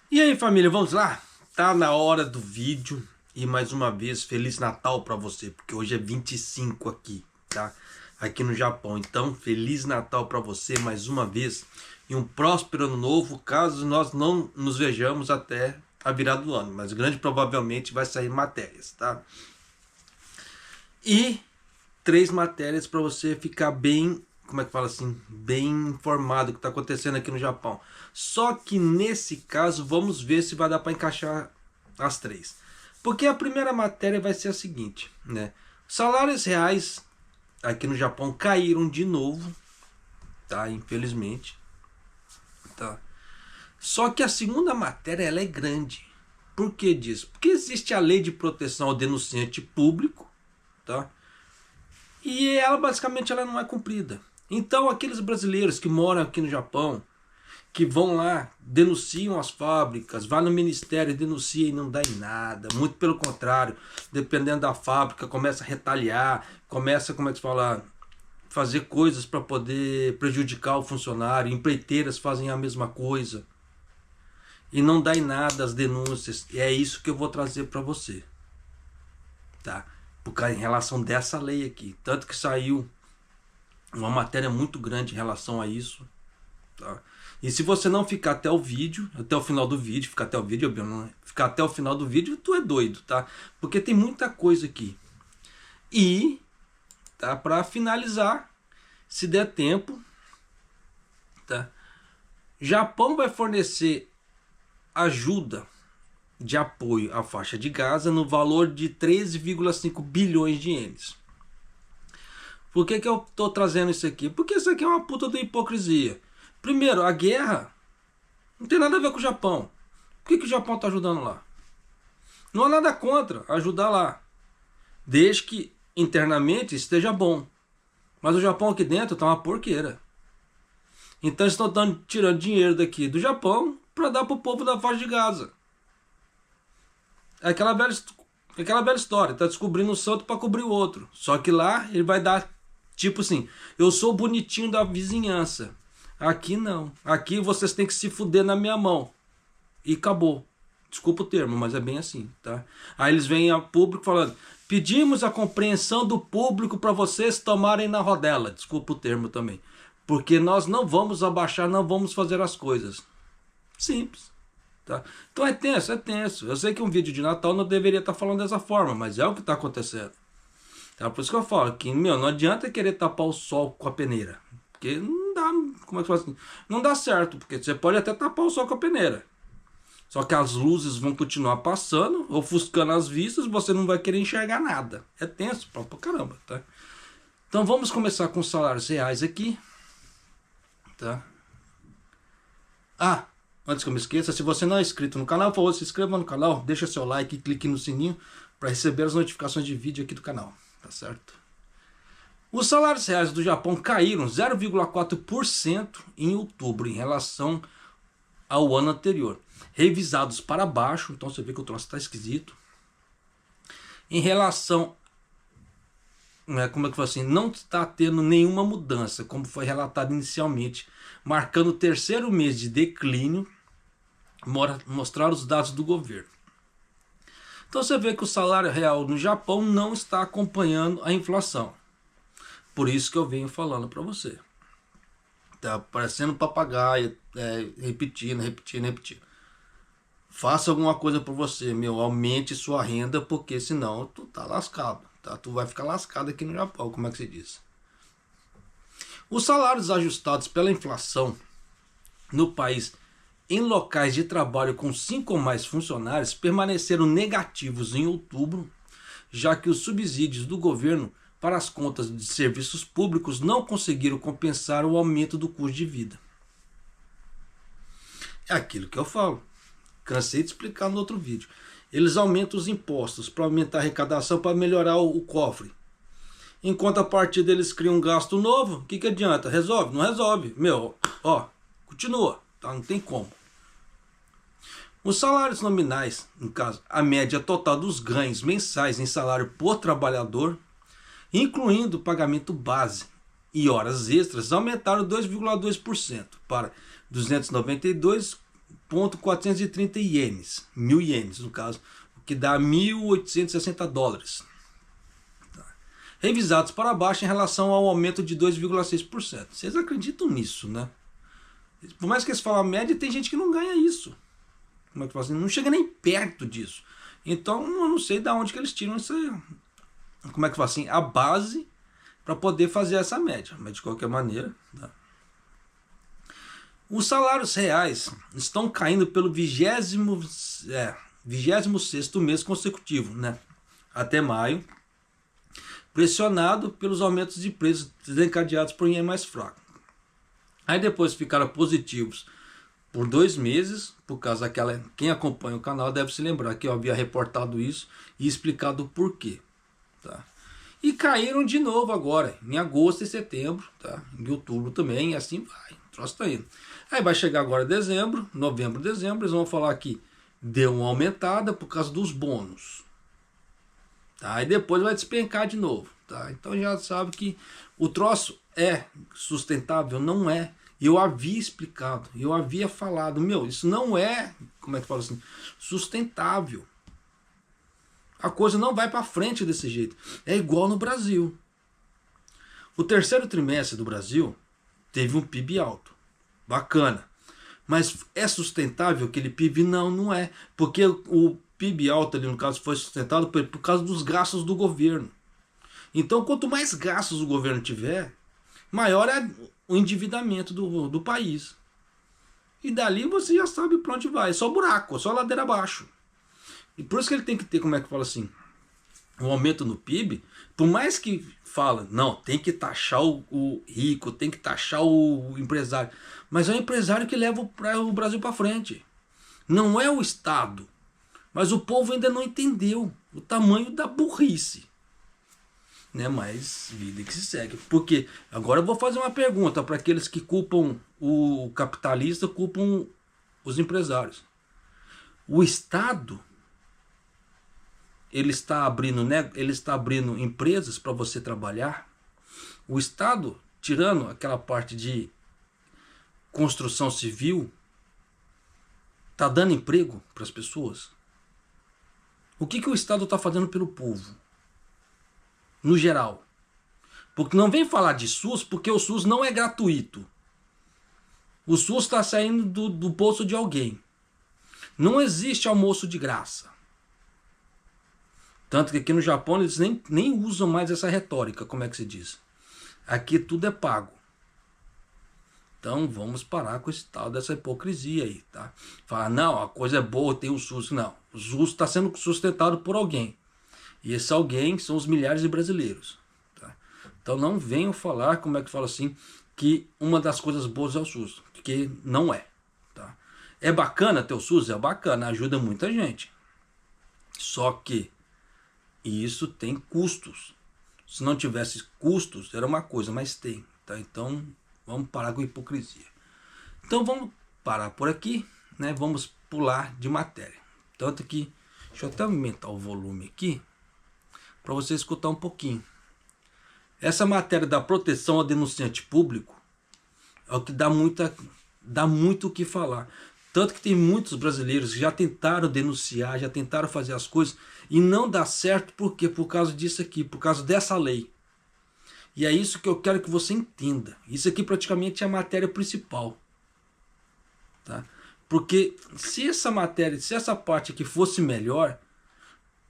E aí, família, vamos lá? Tá na hora do vídeo e mais uma vez Feliz Natal pra você, porque hoje é 25 aqui, tá? Aqui no Japão. Então, Feliz Natal pra você mais uma vez e um próspero ano novo, caso nós não nos vejamos até a virada do ano, mas grande provavelmente vai sair matérias, tá? E três matérias para você ficar bem, como é que fala assim, bem informado do que está acontecendo aqui no Japão. Só que nesse caso, vamos ver se vai dar para encaixar as três. Porque a primeira matéria vai ser a seguinte, né? Salários reais aqui no Japão caíram de novo, tá? Infelizmente, tá? Só que a segunda matéria ela é grande. Por que disso? Porque existe a lei de proteção ao denunciante público, tá? E ela basicamente ela não é cumprida. Então aqueles brasileiros que moram aqui no Japão, que vão lá, denunciam as fábricas, vai no ministério, denuncia e não dá em nada. Muito pelo contrário, dependendo da fábrica, começa a retaliar, começa, como é que se fala, fazer coisas para poder prejudicar o funcionário. Empreiteiras fazem a mesma coisa. E não dá em nada as denúncias. E é isso que eu vou trazer para você, tá? Em relação dessa lei aqui. Tanto que saiu uma matéria muito grande em relação a isso, tá? E se você não ficar até o vídeo, até o final do vídeo, ficar até o vídeo, ficar até o final do vídeo, tu é doido, tá? Porque tem muita coisa aqui. E, tá, para finalizar, se der tempo, tá? Japão vai fornecer ajuda de apoio à faixa de Gaza no valor de 13,5 bilhões de ienes. Por que eu tô trazendo isso aqui? Porque isso aqui é uma puta de hipocrisia. Primeiro, a guerra não tem nada a ver com o Japão. Por que o Japão tá ajudando lá? Não há nada contra ajudar lá, desde que internamente esteja bom. Mas o Japão aqui dentro tá uma porqueira. Então eles estão tirando dinheiro daqui do Japão para dar pro povo da faixa de Gaza. É aquela velha história, tá descobrindo um santo para cobrir o outro. Só que lá ele vai dar, tipo assim, eu sou o bonitinho da vizinhança. Aqui não. Aqui vocês têm que se fuder na minha mão. E acabou. Desculpa o termo, mas é bem assim, tá? Aí eles vêm a público falando: pedimos a compreensão do público para vocês tomarem na rodela. Desculpa o termo também. Porque nós não vamos abaixar, não vamos fazer as coisas. Simples. Tá? Então é tenso, é tenso. Eu sei que um vídeo de Natal não deveria estar falando dessa forma, mas é o que está acontecendo. Tá? Por isso que eu falo que, meu, não adianta querer tapar o sol com a peneira. Porque não dá, como é que faz assim? Não dá certo, porque você pode até tapar o sol com a peneira. Só que as luzes vão continuar passando, ofuscando as vistas, você não vai querer enxergar nada. É tenso pra caramba, tá? Então vamos começar com os salários reais aqui. Tá? Antes que eu me esqueça, se você não é inscrito no canal, por favor, se inscreva no canal, deixa seu like e clique no sininho para receber as notificações de vídeo aqui do canal, tá certo? Os salários reais do Japão caíram 0,4% em outubro em relação ao ano anterior, revisados para baixo, então você vê que o troço está esquisito. Em relação, como é que foi assim, não está tendo nenhuma mudança, como foi relatado inicialmente, marcando o terceiro mês de declínio, mostrar os dados do governo. Então você vê que o salário real no Japão não está acompanhando a inflação. Por isso que eu venho falando para você. Tá parecendo papagaio, repetindo. Faça alguma coisa por você, meu, aumente sua renda, porque senão tu tá lascado, tá? Tu vai ficar lascado aqui no Japão, como é que se diz? Os salários ajustados pela inflação no país em locais de trabalho com 5 ou mais funcionários permaneceram negativos em outubro, já que os subsídios do governo para as contas de serviços públicos não conseguiram compensar o aumento do custo de vida. É aquilo que eu falo. Cansei de explicar no outro vídeo. Eles aumentam os impostos para aumentar a arrecadação, para melhorar o cofre. Enquanto a partir deles criam um gasto novo, o que adianta? Resolve? Não resolve. Meu, continua. Tá? Não tem como. Os salários nominais, no caso, a média total dos ganhos mensais em salário por trabalhador, incluindo o pagamento base e horas extras, aumentaram 2,2% para 292 1.430 ienes, 1.000 ienes no caso, o que dá 1.860 dólares. Revisados para baixo em relação ao aumento de 2,6%. Vocês acreditam nisso, né? Por mais que eles falam a média, tem gente que não ganha isso. Como é que fala assim? Não chega nem perto disso. Então, eu não sei de onde que eles tiram isso aí. Como é que fala assim? A base para poder fazer essa média. Mas de qualquer maneira, tá? Os salários reais estão caindo pelo 26º mês consecutivo, né? Até maio, pressionado pelos aumentos de preços desencadeados por ien mais fraco. Aí depois ficaram positivos por 2 meses, por causa daquela... Quem acompanha o canal deve se lembrar que eu havia reportado isso e explicado o porquê. Tá? E caíram de novo agora, em agosto e setembro, tá? Em outubro também, e assim vai. O troço tá indo. Aí vai chegar agora dezembro, novembro, dezembro, eles vão falar que deu uma aumentada por causa dos bônus. Tá? Aí depois vai despencar de novo. Tá? Então já sabe que o troço é sustentável? Não é. Eu havia explicado, eu havia falado, isso não é, como é que fala assim, sustentável. A coisa não vai para frente desse jeito. É igual no Brasil. O terceiro trimestre do Brasil teve um PIB alto. Bacana. Mas é sustentável aquele PIB? Não, não é. Porque o PIB alto ali, no caso, foi sustentado por causa dos gastos do governo. Então, quanto mais gastos o governo tiver, maior é o endividamento do país. E dali você já sabe para onde vai. É só buraco, é só ladeira abaixo. E por isso que ele tem que ter, como é que fala assim, um aumento no PIB. Por mais que fala, não, tem que taxar o rico, tem que taxar o empresário. Mas é o empresário que leva o Brasil para frente. Não é o Estado. Mas o povo ainda não entendeu o tamanho da burrice. Né? Mas vida que se segue. Porque agora eu vou fazer uma pergunta para aqueles que culpam o capitalista, culpam os empresários. O Estado, ele está abrindo empresas para você trabalhar. O Estado, tirando aquela parte de construção civil, está dando emprego para as pessoas. O que o Estado está fazendo pelo povo? No geral. Porque não vem falar de SUS, porque o SUS não é gratuito. O SUS está saindo do bolso de alguém. Não existe almoço de graça. Tanto que aqui no Japão eles nem usam mais essa retórica, como é que se diz. Aqui tudo é pago. Então vamos parar com esse tal dessa hipocrisia aí, tá? Falar, não, a coisa é boa, tem o SUS. Não, o SUS está sendo sustentado por alguém. E esse alguém são os milhares de brasileiros. Tá? Então não venham falar, como é que fala assim, que uma das coisas boas é o SUS. Porque não é. Tá? É bacana ter o SUS? É bacana, ajuda muita gente. Só que isso tem custos. Se não tivesse custos, era uma coisa, mas tem. Tá? Então vamos parar com a hipocrisia. Então vamos parar por aqui, né? Vamos pular de matéria. Tanto que, deixa eu até aumentar o volume aqui, para você escutar um pouquinho. Essa matéria da proteção ao denunciante público é o que dá muito o que falar. Tanto que tem muitos brasileiros que já tentaram denunciar, já tentaram fazer as coisas e não dá certo. Por quê? Por causa disso aqui, por causa dessa lei. E é isso que eu quero que você entenda. Isso aqui praticamente é a matéria principal. Tá? Porque se essa matéria, se essa parte aqui fosse melhor,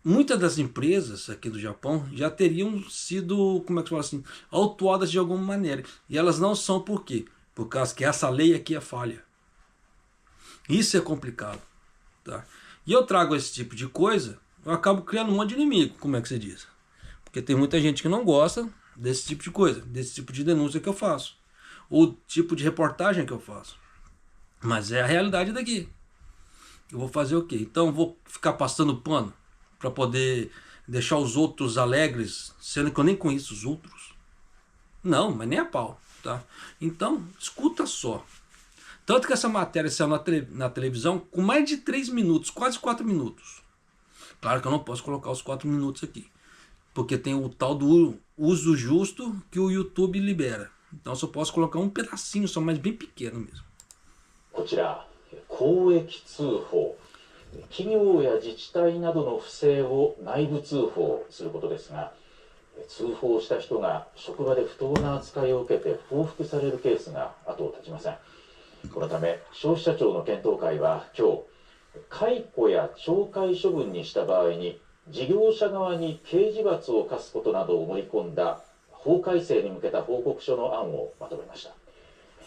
muitas das empresas aqui do Japão já teriam sido, como é que fala assim, autuadas de alguma maneira. E elas não são por quê? Por causa que essa lei aqui é falha. Isso é complicado. Tá? E eu trago esse tipo de coisa, eu acabo criando um monte de inimigo, como é que você diz? Porque tem muita gente que não gosta desse tipo de coisa, desse tipo de denúncia que eu faço. Ou tipo de reportagem que eu faço. Mas é a realidade daqui. Eu vou fazer o quê? Então eu vou ficar passando pano para poder deixar os outros alegres, sendo que eu nem conheço os outros? Não, mas nem a pau. Tá? Então, escuta só. Tanto que essa matéria saiu na televisão com mais de 3 minutos, quase 4 minutos. Claro que eu não posso colocar os 4 minutos aqui. Porque tem o tal do uso justo que o YouTube libera. Então eu só posso colocar um pedacinho, só mais bem pequeno mesmo. こちら、公益通報、企業や自治体などの不正を内部通報することですが、通報した人が職場で不当な扱いを受けて報復されるケースが後を絶ちません。このため消費者庁の検討会は今日、解雇や懲戒処分にした場合に事業者側に刑事罰を課すことなどを盛り込んだ法改正に向けた報告書の案をまとめました。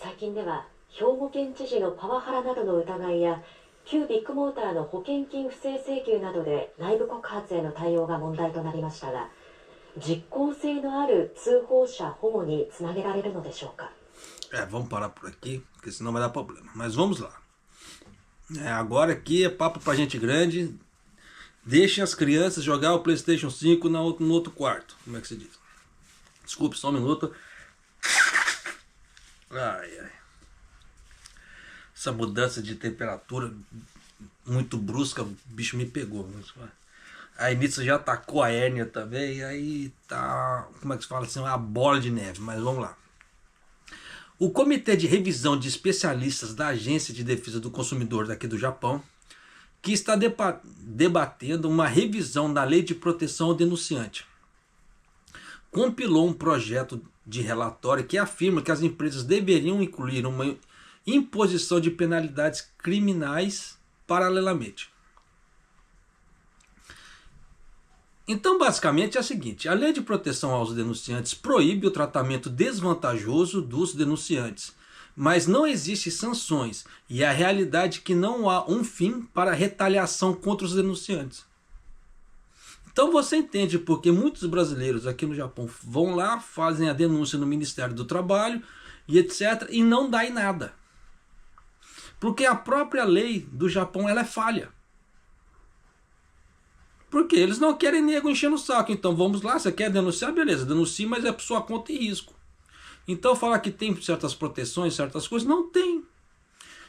最近では兵庫県知事のパワハラなどの疑いや旧ビッグモーターの保険金不正請求などで内部告発への対応が問題となりましたが、実効性のある通報者保護につなげられるのでしょうか。Vamos parar por aqui, porque senão vai dar problema. Mas vamos lá. Agora aqui é papo pra gente grande. Deixem as crianças jogar o PlayStation 5 no outro quarto. Como é que se diz? Desculpe, só um minuto. Ai, ai. Essa mudança de temperatura muito brusca, o bicho me pegou. Aí nisso já atacou a hérnia também. Aí tá, como é que se fala assim? Uma bola de neve. Mas vamos lá. O Comitê de Revisão de Especialistas da Agência de Defesa do Consumidor daqui do Japão, que está debatendo uma revisão da Lei de Proteção ao Denunciante, compilou um projeto de relatório que afirma que as empresas deveriam incluir uma imposição de penalidades criminais paralelamente. Então, basicamente é o seguinte: a Lei de Proteção aos Denunciantes proíbe o tratamento desvantajoso dos denunciantes, mas não existem sanções, e a realidade é que não há um fim para a retaliação contra os denunciantes. Então você entende porque muitos brasileiros aqui no Japão vão lá, fazem a denúncia no Ministério do Trabalho e etc, e não dá em nada. Porque a própria lei do Japão ela é falha. Porque eles não querem nego enchendo o saco. Então vamos lá, você quer denunciar? Beleza, denuncie, mas é por sua conta e risco. Então falar que tem certas proteções, certas coisas, não tem.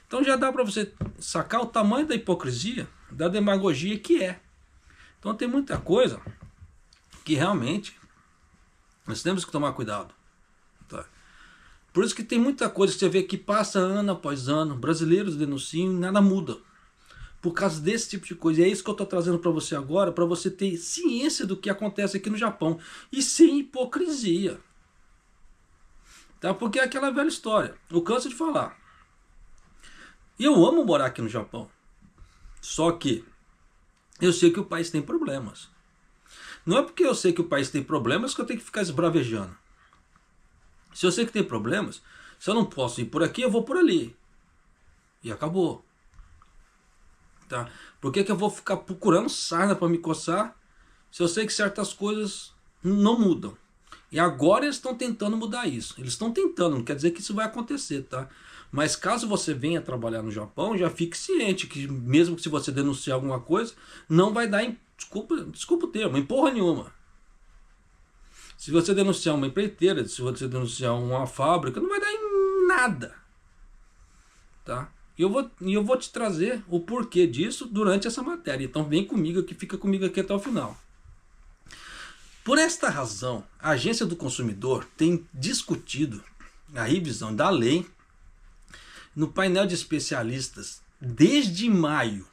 Então já dá para você sacar o tamanho da hipocrisia, da demagogia que é. Então tem muita coisa que realmente nós temos que tomar cuidado. Tá? Por isso que tem muita coisa que você vê que passa ano após ano, brasileiros denunciam e nada muda. Por causa desse tipo de coisa. E é isso que eu estou trazendo para você agora, para você ter ciência do que acontece aqui no Japão. E sem hipocrisia. Tá? Porque é aquela velha história. Eu canso de falar. Eu amo morar aqui no Japão. Só que eu sei que o país tem problemas. Não é porque eu sei que o país tem problemas que eu tenho que ficar esbravejando. Se eu sei que tem problemas, se eu não posso ir por aqui, eu vou por ali. E acabou. Tá? Por que eu vou ficar procurando sarna para me coçar se eu sei que certas coisas não mudam? E agora eles estão tentando mudar isso. Eles estão tentando, não quer dizer que isso vai acontecer, tá? Mas caso você venha trabalhar no Japão, já fique ciente que mesmo que se você denunciar alguma coisa, não vai dar, desculpa o termo, em porra nenhuma. Se você denunciar uma empreiteira, se você denunciar uma fábrica, não vai dar em nada. Tá? E eu vou te trazer o porquê disso durante essa matéria. Então vem comigo aqui, fica comigo aqui até o final. Por esta razão, a Agência do Consumidor tem discutido a revisão da lei no painel de especialistas desde maio.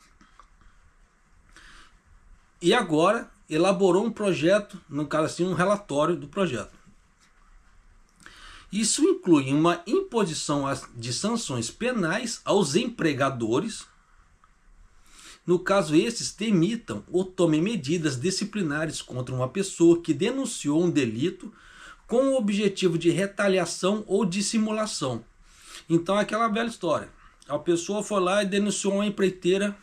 E agora elaborou um projeto, no caso assim, um relatório do projeto. Isso inclui uma imposição de sanções penais aos empregadores, no caso esses demitam ou tomem medidas disciplinares contra uma pessoa que denunciou um delito com o objetivo de retaliação ou dissimulação. Então é aquela velha história. A pessoa foi lá e denunciou uma empreiteira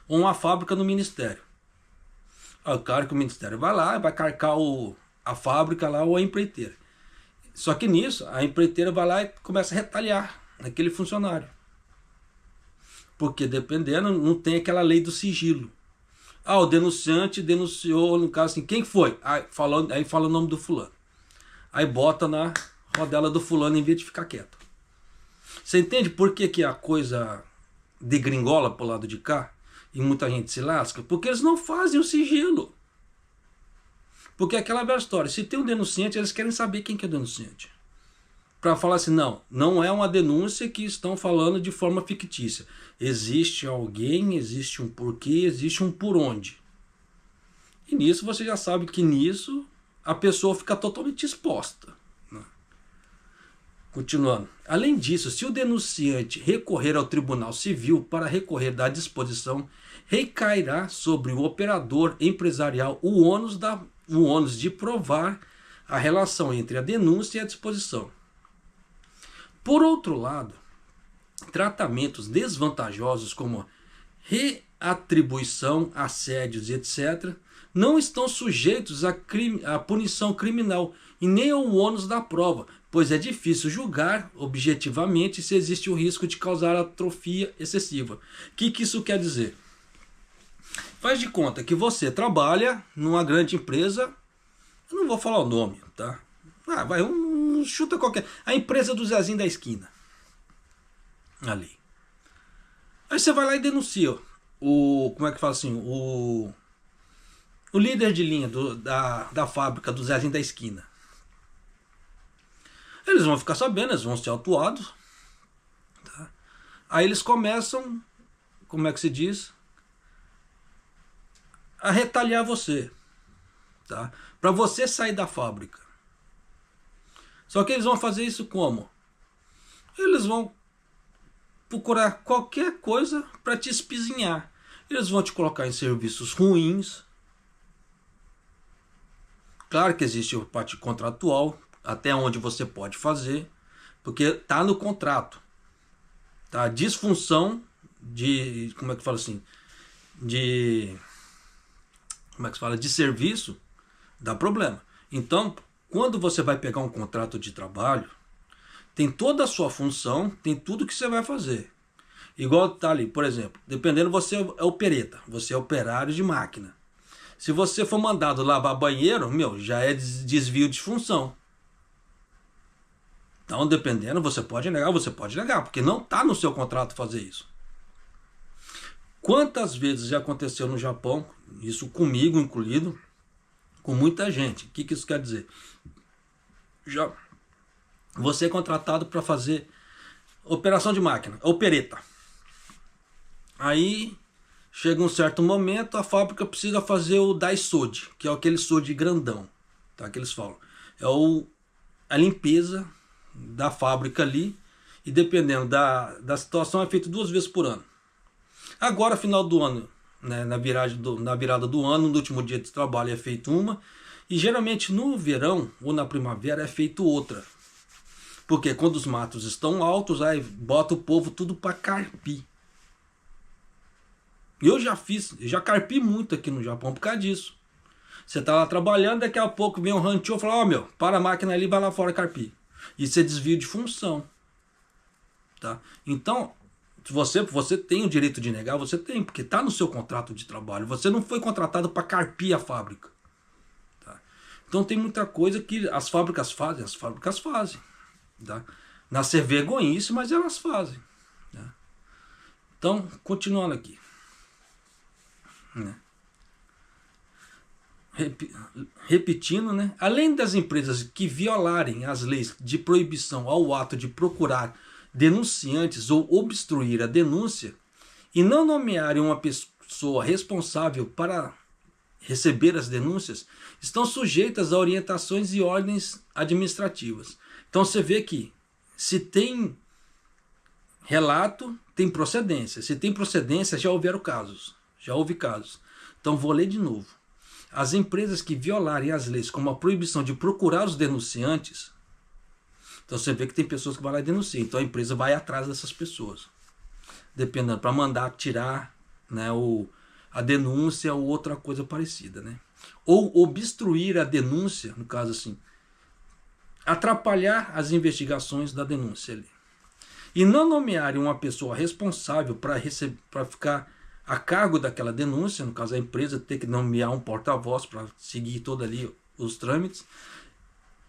ou uma fábrica no ministério. Claro que o ministério vai lá e vai carcar a fábrica lá ou a empreiteira. Só que nisso, a empreiteira vai lá e começa a retaliar naquele funcionário. Porque dependendo, não tem aquela lei do sigilo. O denunciante denunciou, no caso assim, quem foi? Aí fala o nome do fulano. Aí bota na rodela do fulano em vez de ficar quieto. Você entende por que a coisa degringola pro lado de cá? E muita gente se lasca? Porque eles não fazem o sigilo. Porque é aquela velha história, se tem um denunciante, eles querem saber quem que é o denunciante. para falar assim, não, não é uma denúncia que estão falando de forma fictícia. Existe alguém, existe um porquê, existe um por onde. E nisso você já sabe que nisso a pessoa fica totalmente exposta. Né? Continuando. Além disso, se o denunciante recorrer ao Tribunal Civil para recorrer da disposição, recairá sobre o operador empresarial o ônus de provar a relação entre a denúncia e a disposição. Por outro lado, tratamentos desvantajosos como reatribuição, assédios, etc., não estão sujeitos à punição criminal e nem ao ônus da prova, pois é difícil julgar objetivamente se existe o risco de causar atrofia excessiva. O que isso quer dizer? Faz de conta que você trabalha numa grande empresa, eu não vou falar o nome, tá? Vai, chuta qualquer. A empresa do Zezinho da esquina. Ali. Aí você vai lá e denuncia como é que fala assim? O líder de linha da fábrica do Zezinho da esquina. Eles vão ficar sabendo, eles vão ser autuados. Tá? Aí eles começam, como é que se diz? A retaliar você. Tá? Para você sair da fábrica. Só que eles vão fazer isso como? Eles vão procurar qualquer coisa para te espizinhar. Eles vão te colocar em serviços ruins. Claro que existe a parte contratual, até onde você pode fazer, porque está no contrato. Tá? A disfunção de, como é que fala assim? Como é que se fala? De serviço, dá problema. Então, quando você vai pegar um contrato de trabalho, tem toda a sua função, tem tudo que você vai fazer. Igual tá ali, por exemplo, dependendo, você é opereta, você é operário de máquina. Se você for mandado lavar banheiro, já é desvio de função. Então, dependendo, você pode negar, porque não está no seu contrato fazer isso. Quantas vezes já aconteceu no Japão, isso comigo incluído, com muita gente. O que isso quer dizer? Você é contratado para fazer operação de máquina, opereta. Aí chega um certo momento, a fábrica precisa fazer o daisode, que é aquele sode grandão, tá? Que eles falam. É a limpeza da fábrica ali, e dependendo da situação é feito 2 vezes por ano. Agora, final do ano, né, na virada do ano, no último dia de trabalho é feito uma, e geralmente no verão ou na primavera é feito outra. Porque quando os matos estão altos, aí bota o povo tudo para carpir. Eu já carpi muito aqui no Japão por causa disso. Você tá lá trabalhando, daqui a pouco vem um rancho e fala, para a máquina ali, vai lá fora carpir. Isso é desvio de função. Tá? Então, você tem o direito de negar, você tem, porque está no seu contrato de trabalho. Você não foi contratado para carpir a fábrica. Tá? Então tem muita coisa que as fábricas fazem. Tá? Nascer vergonhice, mas elas fazem. Tá? Então, continuando aqui. Né? Repetindo, né? Além das empresas que violarem as leis de proibição ao ato de procurar denunciantes ou obstruir a denúncia e não nomearem uma pessoa responsável para receber as denúncias, estão sujeitas a orientações e ordens administrativas. Então você vê que se tem relato, tem procedência. Se tem procedência, já houve casos. Então vou ler de novo. As empresas que violarem as leis como a proibição de procurar os denunciantes, então você vê que tem pessoas que vão lá e denunciam. Então a empresa vai atrás dessas pessoas. Dependendo, para mandar tirar, né, a denúncia ou outra coisa parecida. Né? Ou obstruir a denúncia, no caso assim, atrapalhar as investigações da denúncia ali. E não nomearem uma pessoa responsável para ficar a cargo daquela denúncia, no caso a empresa ter que nomear um porta-voz para seguir todo ali os trâmites,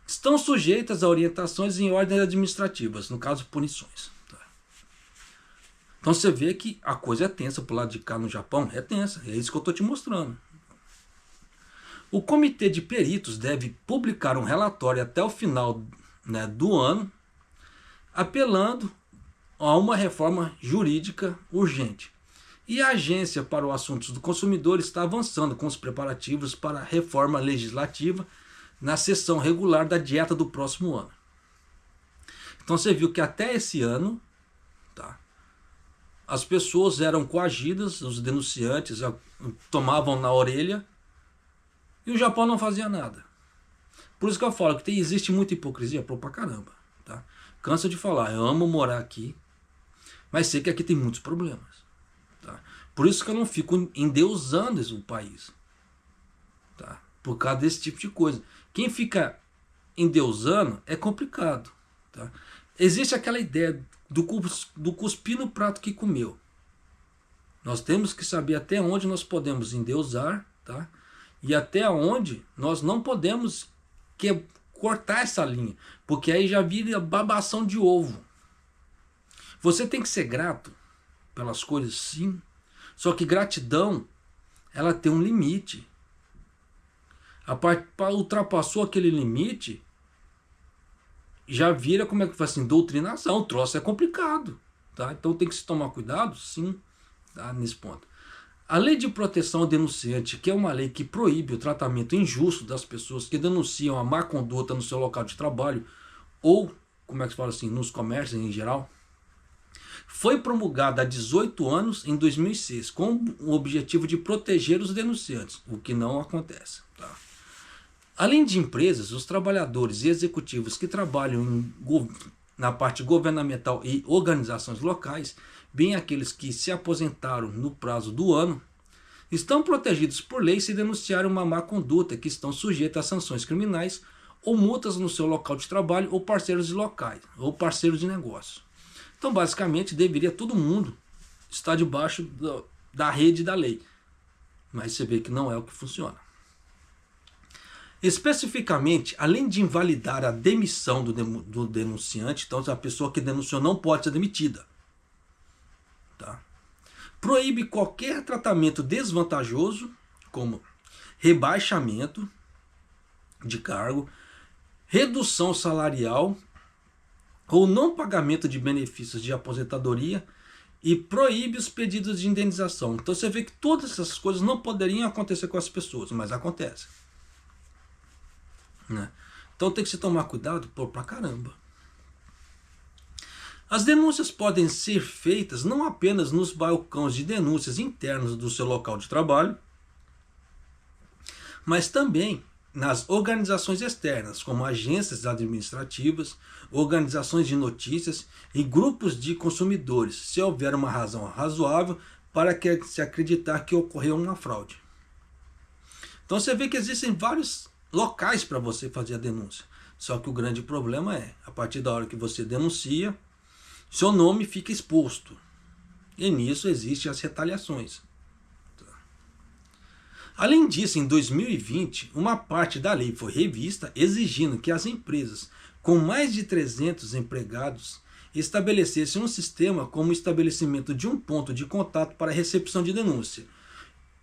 estão sujeitas a orientações em ordens administrativas, no caso punições. Tá? Então você vê que a coisa é tensa pro lado de cá no Japão, é tensa, é isso que eu estou te mostrando. O comitê de peritos deve publicar um relatório até o final, né, do ano, apelando a uma reforma jurídica urgente. E a Agência para os Assuntos do Consumidor está avançando com os preparativos para a reforma legislativa na sessão regular da dieta do próximo ano. Então você viu que até esse ano, tá, as pessoas eram coagidas, os denunciantes tomavam na orelha e o Japão não fazia nada. Por isso que eu falo que existe muita hipocrisia pra caramba. Tá? Cansa de falar, eu amo morar aqui, mas sei que aqui tem muitos problemas. Tá? Por isso que eu não fico endeusando o país. Tá? Por causa desse tipo de coisa. Quem fica endeusando é complicado. Tá? Existe aquela ideia do cuspir no prato que comeu. Nós temos que saber até onde nós podemos endeusar, tá? E até onde nós não podemos cortar essa linha, porque aí já vira babação de ovo. Você tem que ser grato pelas coisas, sim, só que gratidão, ela tem um limite. Ultrapassou aquele limite, já vira, como é que faz assim, doutrinação. O troço é complicado, tá? Então tem que se tomar cuidado, sim, tá? Nesse ponto. A lei de proteção ao denunciante, que é uma lei que proíbe o tratamento injusto das pessoas que denunciam a má conduta no seu local de trabalho ou, como é que se fala assim, nos comércios em geral, foi promulgada há 18 anos em 2006, com o objetivo de proteger os denunciantes, o que não acontece, tá? Além de empresas, os trabalhadores e executivos que trabalham na parte governamental e organizações locais, bem aqueles que se aposentaram no prazo do ano, estão protegidos por lei se denunciarem uma má conduta, que estão sujeitos a sanções criminais ou multas no seu local de trabalho ou parceiros de locais ou parceiros de negócio. Então, basicamente, deveria todo mundo estar debaixo da rede da lei. Mas você vê que não é o que funciona. Especificamente, além de invalidar a demissão do denunciante, então a pessoa que denunciou não pode ser demitida. Tá? Proíbe qualquer tratamento desvantajoso, como rebaixamento de cargo, redução salarial ou não pagamento de benefícios de aposentadoria e proíbe os pedidos de indenização. Então você vê que todas essas coisas não poderiam acontecer com as pessoas, mas acontecem. Né? Então tem que se tomar cuidado pra caramba. As denúncias podem ser feitas não apenas nos balcões de denúncias internos do seu local de trabalho, mas também nas organizações externas, como agências administrativas, organizações de notícias e grupos de consumidores, se houver uma razão razoável para que se acreditar que ocorreu uma fraude. Então você vê que existem vários locais para você fazer a denúncia. Só que o grande problema é, a partir da hora que você denuncia, seu nome fica exposto. E nisso existem as retaliações. Além disso, em 2020, uma parte da lei foi revista, exigindo que as empresas com mais de 300 empregados estabelecessem um sistema como o estabelecimento de um ponto de contato para recepção de denúncia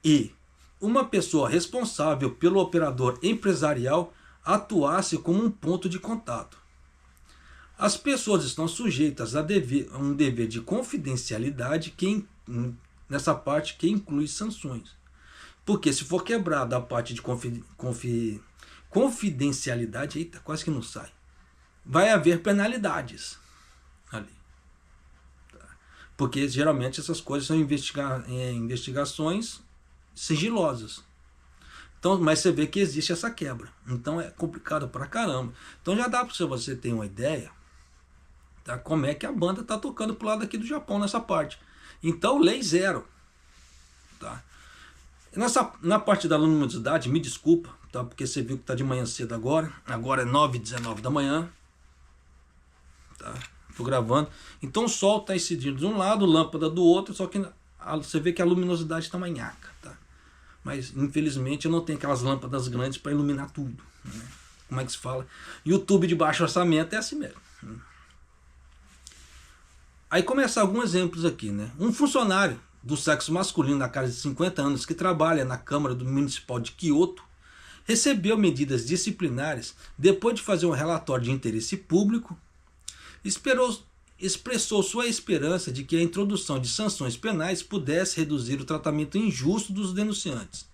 e uma pessoa responsável pelo operador empresarial atuasse como um ponto de contato. As pessoas estão sujeitas a um dever de confidencialidade nessa parte que inclui sanções. Porque se for quebrada a parte de confidencialidade, eita, quase que não sai, vai haver penalidades ali. Tá? Porque geralmente essas coisas são investigações sigilosas. Então, mas você vê que existe essa quebra. Então é complicado pra caramba. Então já dá para você ter uma ideia, tá, como é que a banda tá tocando pro lado aqui do Japão nessa parte. Então, lei zero. Tá? Na parte da luminosidade, me desculpa, tá? Porque você viu que tá de manhã cedo agora. Agora é 9h19 da manhã. Tá? Tô gravando. Então o sol tá incidindo de um lado, lâmpada do outro, só que você vê que a luminosidade tá manhaca. Tá? Mas infelizmente eu não tenho aquelas lâmpadas grandes para iluminar tudo. Né? Como é que se fala? YouTube de baixo orçamento é assim mesmo. Aí começar alguns exemplos aqui, né? Um funcionário do sexo masculino na casa de 50 anos que trabalha na Câmara Municipal de Kyoto recebeu medidas disciplinares depois de fazer um relatório de interesse público expressou sua esperança de que a introdução de sanções penais pudesse reduzir o tratamento injusto dos denunciantes.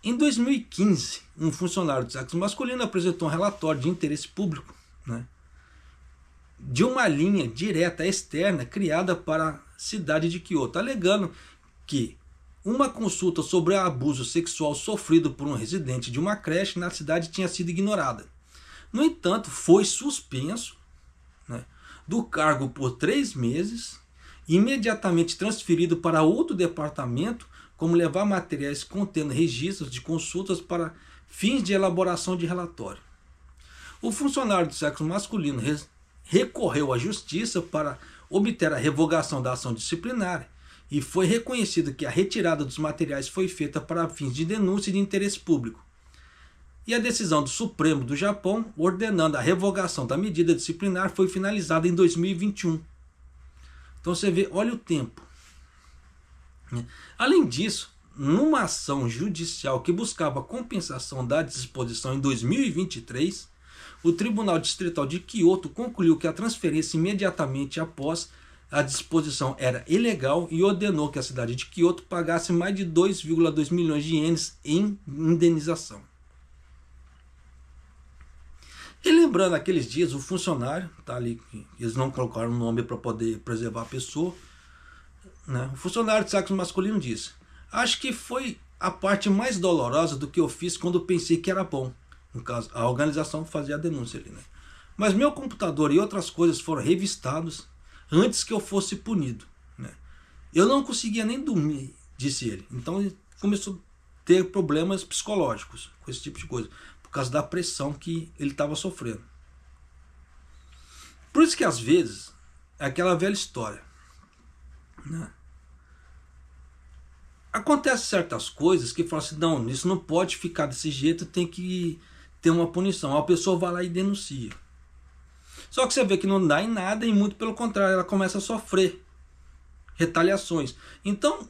Em 2015, um funcionário do sexo masculino apresentou um relatório de interesse público, né, de uma linha direta externa criada para a cidade de Kyoto, alegando que uma consulta sobre abuso sexual sofrido por um residente de uma creche na cidade tinha sido ignorada. No entanto, foi suspenso, né, do cargo por 3 meses, imediatamente transferido para outro departamento, como levar materiais contendo registros de consultas para fins de elaboração de relatório. O funcionário do sexo masculino recorreu à justiça para obter a revogação da ação disciplinar e foi reconhecido que a retirada dos materiais foi feita para fins de denúncia de interesse público. E a decisão do Supremo do Japão, ordenando a revogação da medida disciplinar, foi finalizada em 2021. Então você vê, olha o tempo. Além disso, numa ação judicial que buscava a compensação da disposição em 2023, o Tribunal Distrital de Kyoto concluiu que a transferência imediatamente após a disposição era ilegal e ordenou que a cidade de Kyoto pagasse mais de 2,2 milhões de ienes em indenização. E lembrando aqueles dias, o funcionário, tá ali, eles não colocaram o nome para poder preservar a pessoa, né? O funcionário de sexo masculino disse: acho que foi a parte mais dolorosa do que eu fiz quando pensei que era bom. No caso, a organização fazia a denúncia ali, né? Mas meu computador e outras coisas foram revistados antes que eu fosse punido, né? Eu não conseguia nem dormir, disse ele. Então ele começou a ter problemas psicológicos com esse tipo de coisa, por causa da pressão que ele estava sofrendo. Por isso que às vezes é aquela velha história, né? Acontece certas coisas que falam assim: não, isso não pode ficar desse jeito, tem que ter uma punição. A pessoa vai lá e denuncia. Só que você vê que não dá em nada, e muito pelo contrário, ela começa a sofrer retaliações. Então,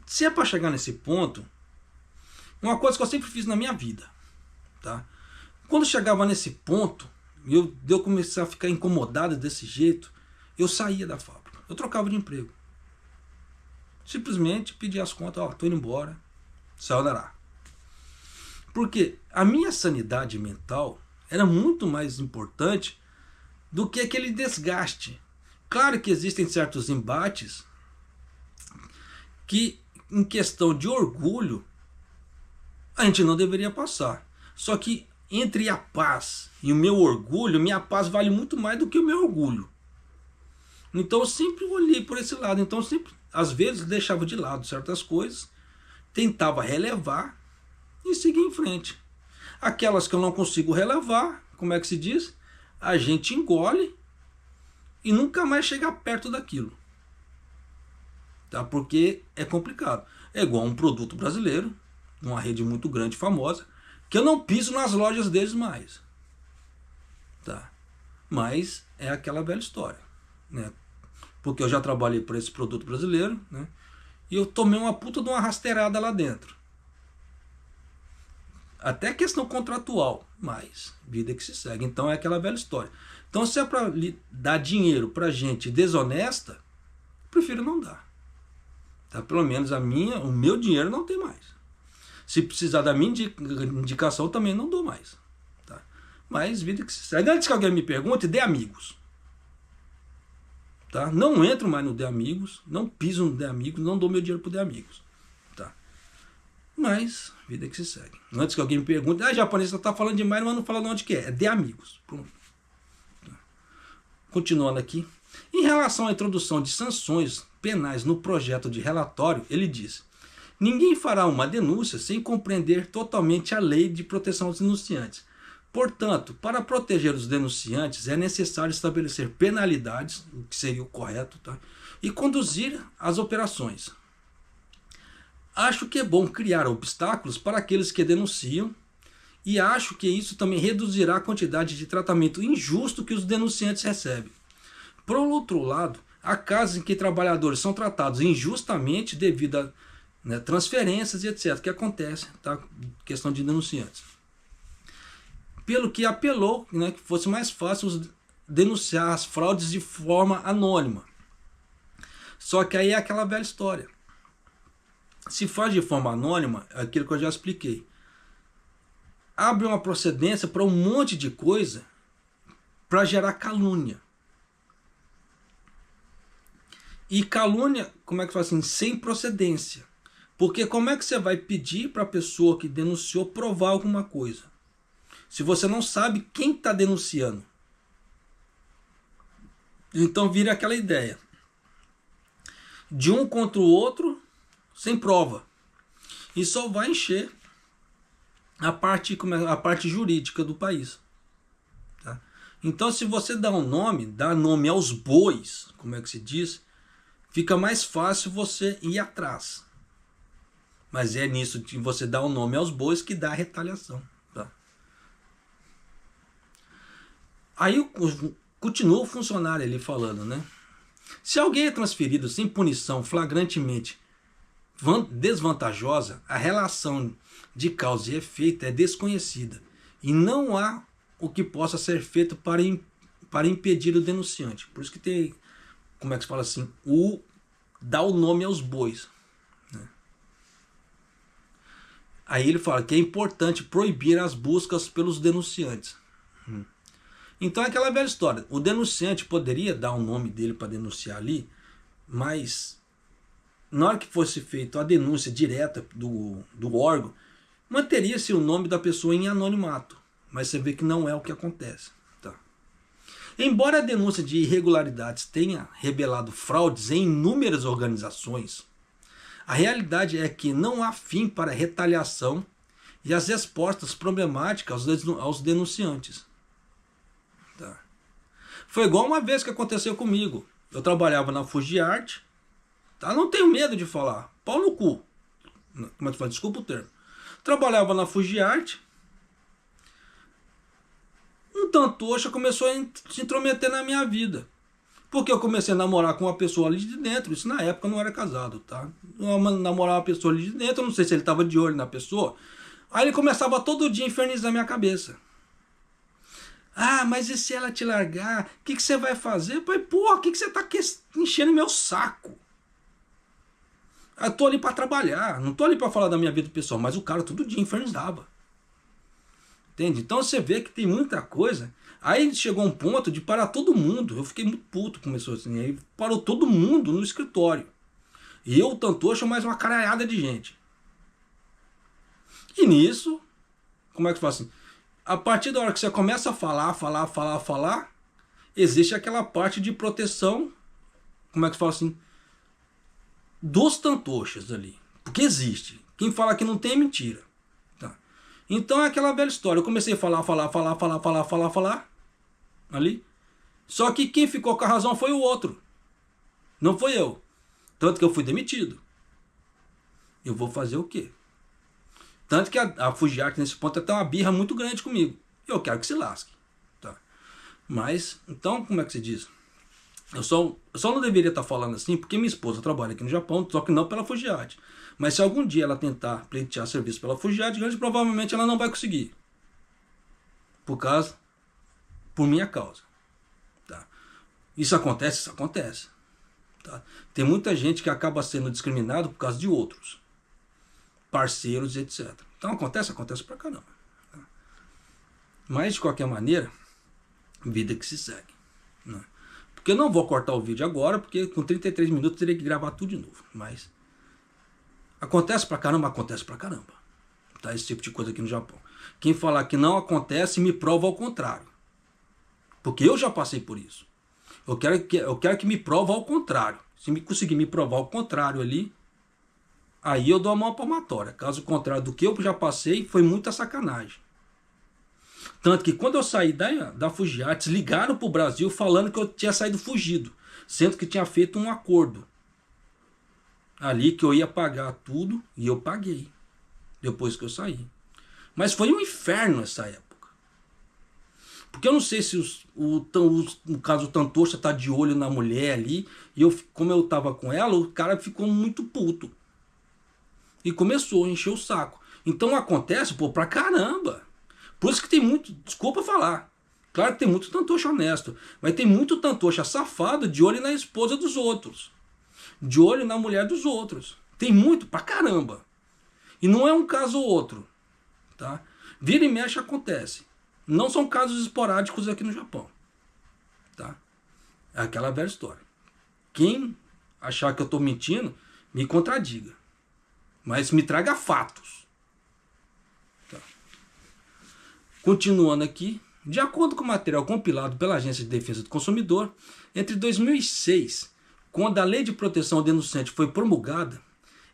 se é para chegar nesse ponto, uma coisa que eu sempre fiz na minha vida, tá? Quando chegava nesse ponto, eu comecei a ficar incomodado desse jeito, eu saía da fábrica, eu trocava de emprego. Simplesmente pedia as contas: ó, tô indo embora, sayonara. Porque a minha sanidade mental era muito mais importante do que aquele desgaste. Claro que existem certos embates que, em questão de orgulho, a gente não deveria passar. Só que entre a paz e o meu orgulho, minha paz vale muito mais do que o meu orgulho. Então eu sempre olhei por esse lado. Então eu sempre, às vezes, deixava de lado certas coisas, tentava relevar e seguir em frente. Aquelas que eu não consigo relevar, como é que se diz? A gente engole e nunca mais chega perto daquilo, tá? Porque é complicado. É igual um produto brasileiro, uma rede muito grande, famosa, que eu não piso nas lojas deles mais, tá? Mas é aquela velha história, né? Porque eu já trabalhei por esse produto brasileiro, né? E eu tomei uma puta de uma rasteirada lá dentro. Até questão contratual, mas vida que se segue. Então é aquela velha história. Então, se é para dar dinheiro para gente desonesta, prefiro não dar, tá? Pelo menos o meu dinheiro não tem mais. Se precisar da minha indicação, também não dou mais, tá? Mas vida que se segue. Antes que alguém me pergunte, dê amigos, tá? Não entro mais no dê amigos, não piso no dê amigos, não dou meu dinheiro pro dê amigos, tá? Mas vida que se segue. Antes que alguém me pergunte: japonês, você está falando demais, mas não fala de onde que é. É de amigos. Pronto. Continuando aqui. Em relação à introdução de sanções penais no projeto de relatório, ele diz: ninguém fará uma denúncia sem compreender totalmente a lei de proteção aos denunciantes. Portanto, para proteger os denunciantes, é necessário estabelecer penalidades, o que seria o correto, tá? E conduzir as operações. Acho que é bom criar obstáculos para aqueles que denunciam, e acho que isso também reduzirá a quantidade de tratamento injusto que os denunciantes recebem. Por outro lado, há casos em que trabalhadores são tratados injustamente devido a, né, transferências e etc. que acontece, tá? Questão de denunciantes. Pelo que apelou, né, que fosse mais fácil denunciar as fraudes de forma anônima. Só que aí é aquela velha história. Se faz de forma anônima, é aquilo que eu já expliquei. Abre uma procedência para um monte de coisa para gerar calúnia. E calúnia, como é que faz assim? Sem procedência. Porque como é que você vai pedir para a pessoa que denunciou provar alguma coisa? Se você não sabe quem está denunciando. Então vira aquela ideia. De um contra o outro, sem prova. E só vai encher a parte jurídica do país. Tá? Então se você dá nome aos bois, como é que se diz, fica mais fácil você ir atrás. Mas é nisso que você dá o nome aos bois que dá a retaliação. Tá? Aí continua o funcionário ali falando, né? Se alguém é transferido sem punição flagrantemente desvantajosa, a relação de causa e efeito é desconhecida e não há o que possa ser feito para impedir o denunciante. Por isso que tem, como é que se fala assim, dá o nome aos bois. Né? Aí ele fala que é importante proibir as buscas pelos denunciantes. Então é aquela velha história. O denunciante poderia dar o nome dele para denunciar ali, mas na hora que fosse feita a denúncia direta do órgão, manteria-se o nome da pessoa em anonimato. Mas você vê que não é o que acontece. Tá? Embora a denúncia de irregularidades tenha revelado fraudes em inúmeras organizações, a realidade é que não há fim para a retaliação e as respostas problemáticas aos denunciantes. Tá? Foi igual uma vez que aconteceu comigo. Eu trabalhava na Fujiart. Tá? Não tenho medo de falar. Pau no cu. Como é que fala? Desculpa o termo. Trabalhava na Fujiart. Um tantocha começou a se intrometer na minha vida. Porque eu comecei a namorar com uma pessoa ali de dentro. Isso na época eu não era casado, tá? Eu namorava uma pessoa ali de dentro. Eu não sei se ele estava de olho na pessoa. Aí ele começava todo dia a infernizar minha cabeça. Ah, mas e se ela te largar? O que você vai fazer? Eu falei, porra, o que você tá enchendo meu saco? Eu tô ali para trabalhar, não tô ali para falar da minha vida pessoal, mas o cara todo dia infernizava. Entende? Então você vê que tem muita coisa. Aí chegou um ponto de parar todo mundo. Eu fiquei muito puto, começou assim. Aí parou todo mundo no escritório. E eu, o tantocha, mais uma caralhada de gente. E nisso, como é que faz assim? A partir da hora que você começa a falar, existe aquela parte de proteção, como é que fala assim, dos tantochas ali. Porque existe. Quem fala que não tem é mentira. Tá? Então é aquela velha história. Eu comecei a falar ali. Só que quem ficou com a razão foi o outro. Não foi eu. Tanto que eu fui demitido. Eu vou fazer o quê? Tanto que a Fujiart nesse ponto tem uma birra muito grande comigo. Eu quero que se lasque. Tá? Mas, então, como é que se diz? Eu só não deveria estar falando assim porque minha esposa trabalha aqui no Japão, só que não pela Fujiart. Mas se algum dia ela tentar pleitear serviço pela Fujiart, grande provavelmente ela não vai conseguir. Por minha causa. Tá? Isso acontece? Isso acontece. Tá? Tem muita gente que acaba sendo discriminado por causa de outros. Parceiros, etc. Então acontece pra caramba. Tá? Mas de qualquer maneira, vida que se segue. Né? Porque eu não vou cortar o vídeo agora, porque com 33 minutos eu teria que gravar tudo de novo. Mas acontece pra caramba. Tá? Esse tipo de coisa aqui no Japão. Quem falar que não acontece, me prova ao contrário. Porque eu já passei por isso. Eu quero que me prova ao contrário. Se me conseguir me provar ao contrário ali, aí eu dou a mão palmatória. Caso contrário do que eu já passei, foi muita sacanagem. Tanto que quando eu saí da Fujiart, ligaram pro Brasil falando que eu tinha saído fugido. Sendo que tinha feito um acordo. Ali que eu ia pagar tudo e eu paguei. Depois que eu saí. Mas foi um inferno essa época. Porque eu não sei se no caso o tantocha tá de olho na mulher ali. E como eu tava com ela, o cara ficou muito puto. E começou a encher o saco. Então acontece, pra caramba. Por isso que tem muito, desculpa falar, Claro que tem muito tantocha honesto, mas tem muito tantocha safado de olho na esposa dos outros, de olho na mulher dos outros. Tem muito pra caramba. E não é um caso ou outro, tá? Vira e mexe acontece. Não são casos esporádicos aqui no Japão, tá? É aquela velha história. Quem achar que eu estou mentindo, me contradiga. Mas me traga fatos. Tá. Continuando aqui. De acordo com o material compilado pela Agência de Defesa do Consumidor, entre 2006, quando a Lei de Proteção ao Denunciante foi promulgada,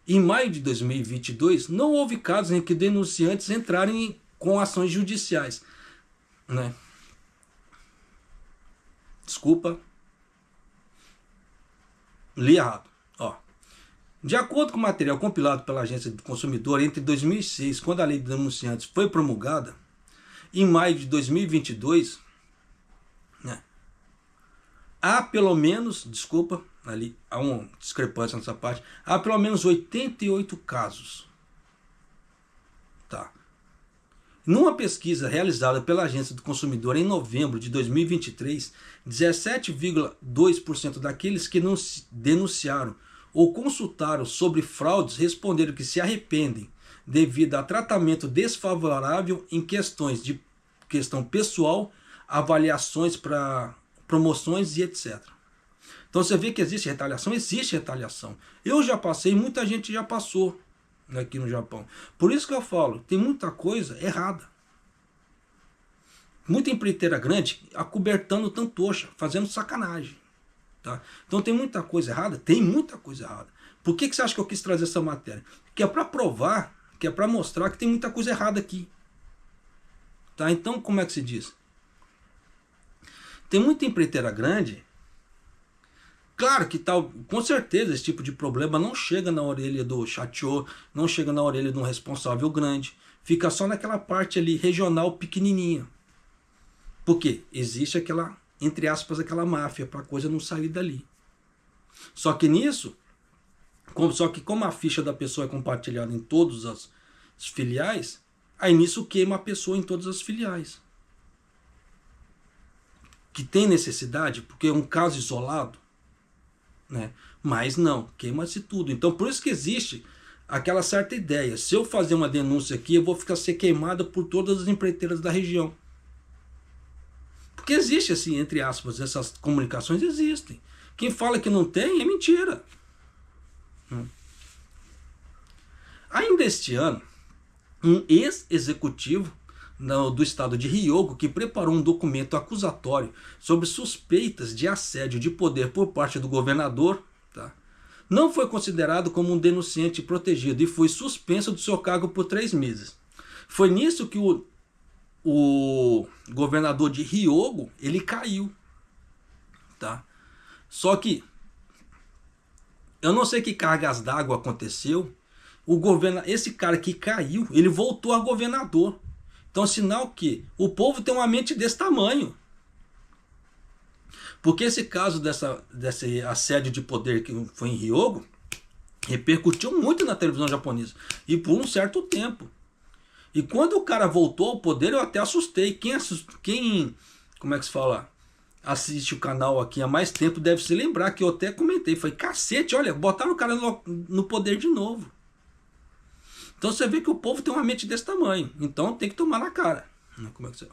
em maio de 2022, não houve casos em que denunciantes entrarem com ações judiciais. Né? Desculpa. Li errado. Ó. De acordo com o material compilado pela Agência do Consumidor, entre 2006, quando a Lei de Denunciantes foi promulgada, em maio de 2022, né, há pelo menos, desculpa, ali há uma discrepância nessa parte, há pelo menos 88 casos. Tá. Numa pesquisa realizada pela Agência do Consumidor em novembro de 2023, 17,2% daqueles que não denunciaram ou consultaram sobre fraudes responderam que se arrependem devido a tratamento desfavorável em questões de questão pessoal, avaliações para promoções e etc. Então você vê que existe retaliação? Existe retaliação. Eu já passei, muita gente já passou aqui no Japão. Por isso que eu falo, tem muita coisa errada. Muita empreiteira grande acobertando tantocha, fazendo sacanagem. Tá? Então tem muita coisa errada? Tem muita coisa errada. Por que você acha que eu quis trazer essa matéria? Que é para provar, que é para mostrar que tem muita coisa errada aqui. Tá? Então, como é que se diz? Tem muita empreiteira grande. Claro que tal, com certeza esse tipo de problema não chega na orelha do chateau, não chega na orelha de um responsável grande. Fica só naquela parte ali regional pequenininha. Por quê? Existe aquela, entre aspas, aquela máfia para a coisa não sair dali. Só que nisso, como a ficha da pessoa é compartilhada em todas as filiais, aí nisso queima a pessoa em todas as filiais. Que tem necessidade, porque é um caso isolado, né? Mas não, queima-se tudo. Então por isso que existe aquela certa ideia. Se eu fazer uma denúncia aqui, eu vou ficar ser queimada por todas as empreiteiras da região. Porque existe assim, entre aspas, essas comunicações existem. Quem fala que não tem é mentira. Ainda este ano, um ex-executivo do estado de Hyogo, que preparou um documento acusatório sobre suspeitas de assédio de poder por parte do governador, tá, não foi considerado como um denunciante protegido e foi suspenso do seu cargo por 3 meses. Foi nisso que o governador de Hyogo, ele caiu. Tá? Só que eu não sei que cargas d'água aconteceu. Esse cara que caiu, ele voltou a governador. Então, sinal que o povo tem uma mente desse tamanho. Porque esse caso desse assédio de poder que foi em Hyogo repercutiu muito na televisão japonesa. E por um certo tempo. E quando o cara voltou ao poder, eu até assustei. Quem como é que se fala? Assiste o canal aqui há mais tempo deve se lembrar que eu até comentei. Falei, cacete, olha, botaram o cara no poder de novo. Então você vê que o povo tem uma mente desse tamanho. Então tem que tomar na cara. Como é que você...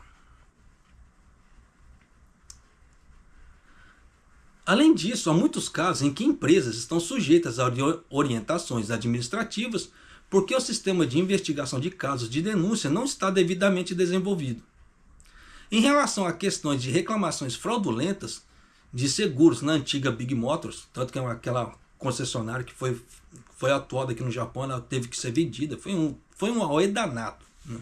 Além disso, há muitos casos em que empresas estão sujeitas a orientações administrativas porque o sistema de investigação de casos de denúncia não está devidamente desenvolvido. Em relação a questões de reclamações fraudulentas de seguros na antiga Big Motors, tanto que aquela concessionária que foi atuada aqui no Japão, ela teve que ser vendida, foi um auê danado. Né?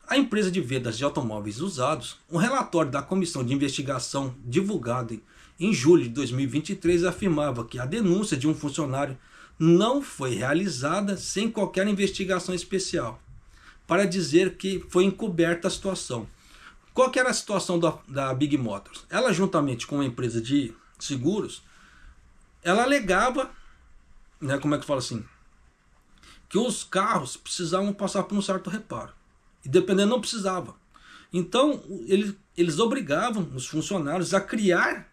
A empresa de vendas de automóveis usados, um relatório da Comissão de Investigação divulgado em julho de 2023 afirmava que a denúncia de um funcionário não foi realizada sem qualquer investigação especial, para dizer que foi encoberta a situação. Qual que era a situação da Big Motors? Ela, juntamente com uma empresa de seguros, ela alegava, né, como é que fala assim, que os carros precisavam passar por um certo reparo. E dependendo, não precisava. Então, eles obrigavam os funcionários a criar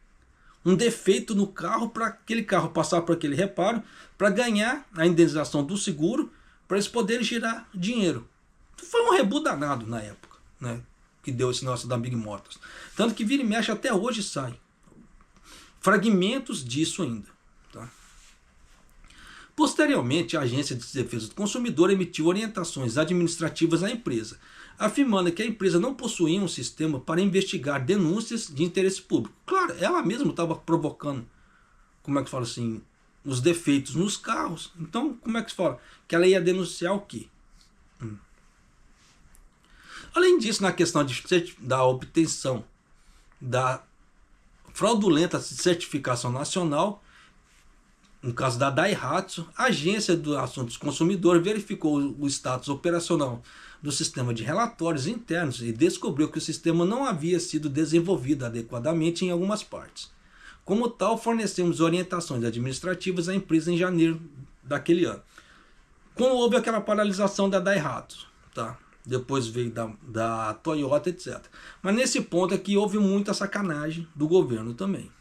um defeito no carro para aquele carro passar por aquele reparo, para ganhar a indenização do seguro, para eles poderem girar dinheiro. Foi um rebu danado na época, né, que deu esse negócio da Big Motors. Tanto que vira e mexe até hoje sai fragmentos disso ainda. Tá? Posteriormente, a Agência de Defesa do Consumidor emitiu orientações administrativas à empresa, afirmando que a empresa não possuía um sistema para investigar denúncias de interesse público. Claro, ela mesma estava provocando, como é que fala assim, os defeitos nos carros. Então, como é que se fala? Que ela ia denunciar o quê? Além disso, na questão da obtenção da fraudulenta certificação nacional, no caso da Daihatsu, a Agência dos Assuntos do Consumidor verificou o status operacional do sistema de relatórios internos e descobriu que o sistema não havia sido desenvolvido adequadamente em algumas partes. Como tal, fornecemos orientações administrativas à empresa em janeiro daquele ano. Quando houve aquela paralisação da Daihatsu, tá? Depois veio da Toyota, etc. Mas nesse ponto aqui houve muita sacanagem do governo também.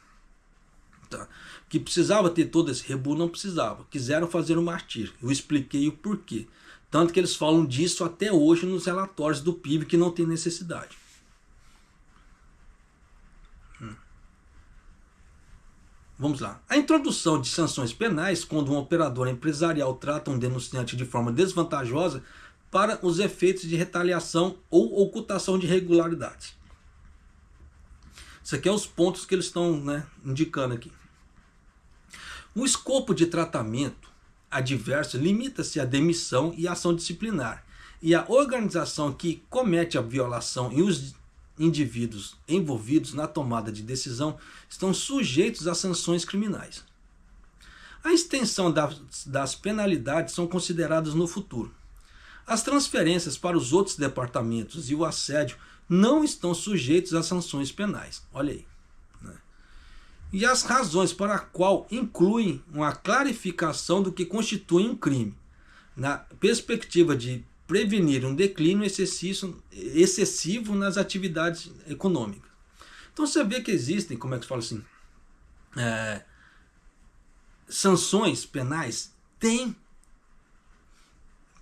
Tá? Que precisava ter todo esse rebu, não precisava. Quiseram fazer o martírio. Eu expliquei o porquê. Tanto que eles falam disso até hoje nos relatórios do PIB, que não tem necessidade. Vamos lá. A introdução de sanções penais quando um operador empresarial trata um denunciante de forma desvantajosa para os efeitos de retaliação ou ocultação de irregularidades. Isso aqui é os pontos que eles estão, né, indicando aqui. O escopo de tratamento adverso limita-se à demissão e ação disciplinar, e a organização que comete a violação e os indivíduos envolvidos na tomada de decisão estão sujeitos a sanções criminais. A extensão das penalidades são consideradas no futuro. As transferências para os outros departamentos e o assédio não estão sujeitos a sanções penais. Olha aí. Né? E as razões para a qual incluem uma clarificação do que constitui um crime, na perspectiva de prevenir um declínio excessivo nas atividades econômicas. Então você vê que existem, como é que se fala assim, sanções penais, tem.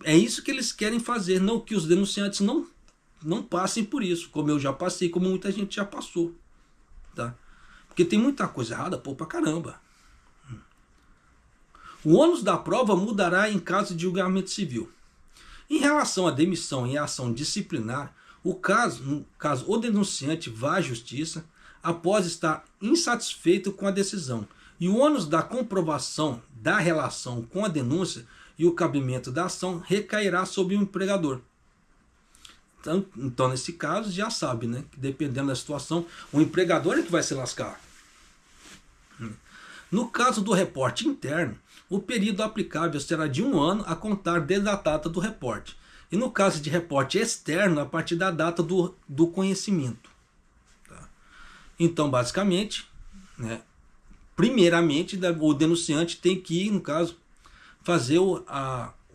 É isso que eles querem fazer, não que os denunciantes não passem por isso, como eu já passei, como muita gente já passou. Tá? Porque tem muita coisa errada, pô, pra caramba. O ônus da prova mudará em caso de julgamento civil. Em relação à demissão e à ação disciplinar, no caso o denunciante vá à justiça após estar insatisfeito com a decisão, e o ônus da comprovação da relação com a denúncia e o cabimento da ação recairá sobre o empregador. Então, nesse caso, já sabe, né, que dependendo da situação, o empregador é que vai se lascar. No caso do reporte interno, o período aplicável será de 1 ano a contar desde a data do reporte. E no caso de reporte externo, a partir da data do conhecimento. Tá? Então, basicamente, né, primeiramente, o denunciante tem que ir, no caso, fazer o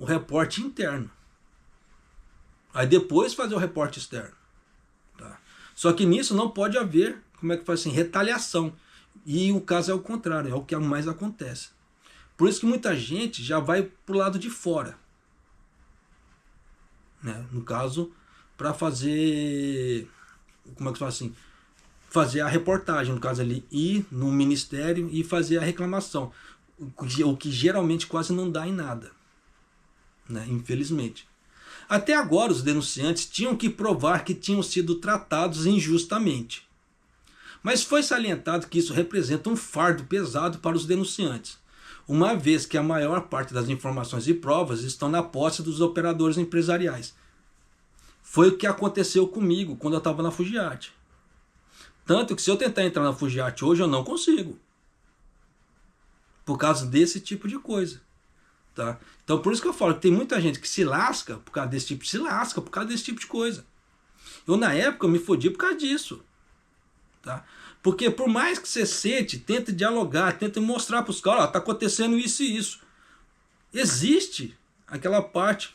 reporte interno. Aí depois fazer o reporte externo. Tá? Só que nisso não pode haver, como é que faz assim, retaliação. E o caso é o contrário, é o que mais acontece. Por isso que muita gente já vai pro lado de fora. Né? No caso, para fazer, como é que faz assim, fazer a reportagem, no caso ali, ir no ministério e fazer a reclamação. O que geralmente quase não dá em nada. Né? Infelizmente. Até agora os denunciantes tinham que provar que tinham sido tratados injustamente. Mas foi salientado que isso representa um fardo pesado para os denunciantes, uma vez que a maior parte das informações e provas estão na posse dos operadores empresariais. Foi o que aconteceu comigo quando eu estava na Fugiat. Tanto que se eu tentar entrar na Fugiat hoje eu não consigo. Por causa desse tipo de coisa. Tá? Então por isso que eu falo que tem muita gente que se lasca por causa desse tipo de coisa. Eu na época me fodi por causa disso. Tá? Porque por mais que você sente, tenta dialogar, tenta mostrar para os caras, está acontecendo isso e isso. Existe aquela parte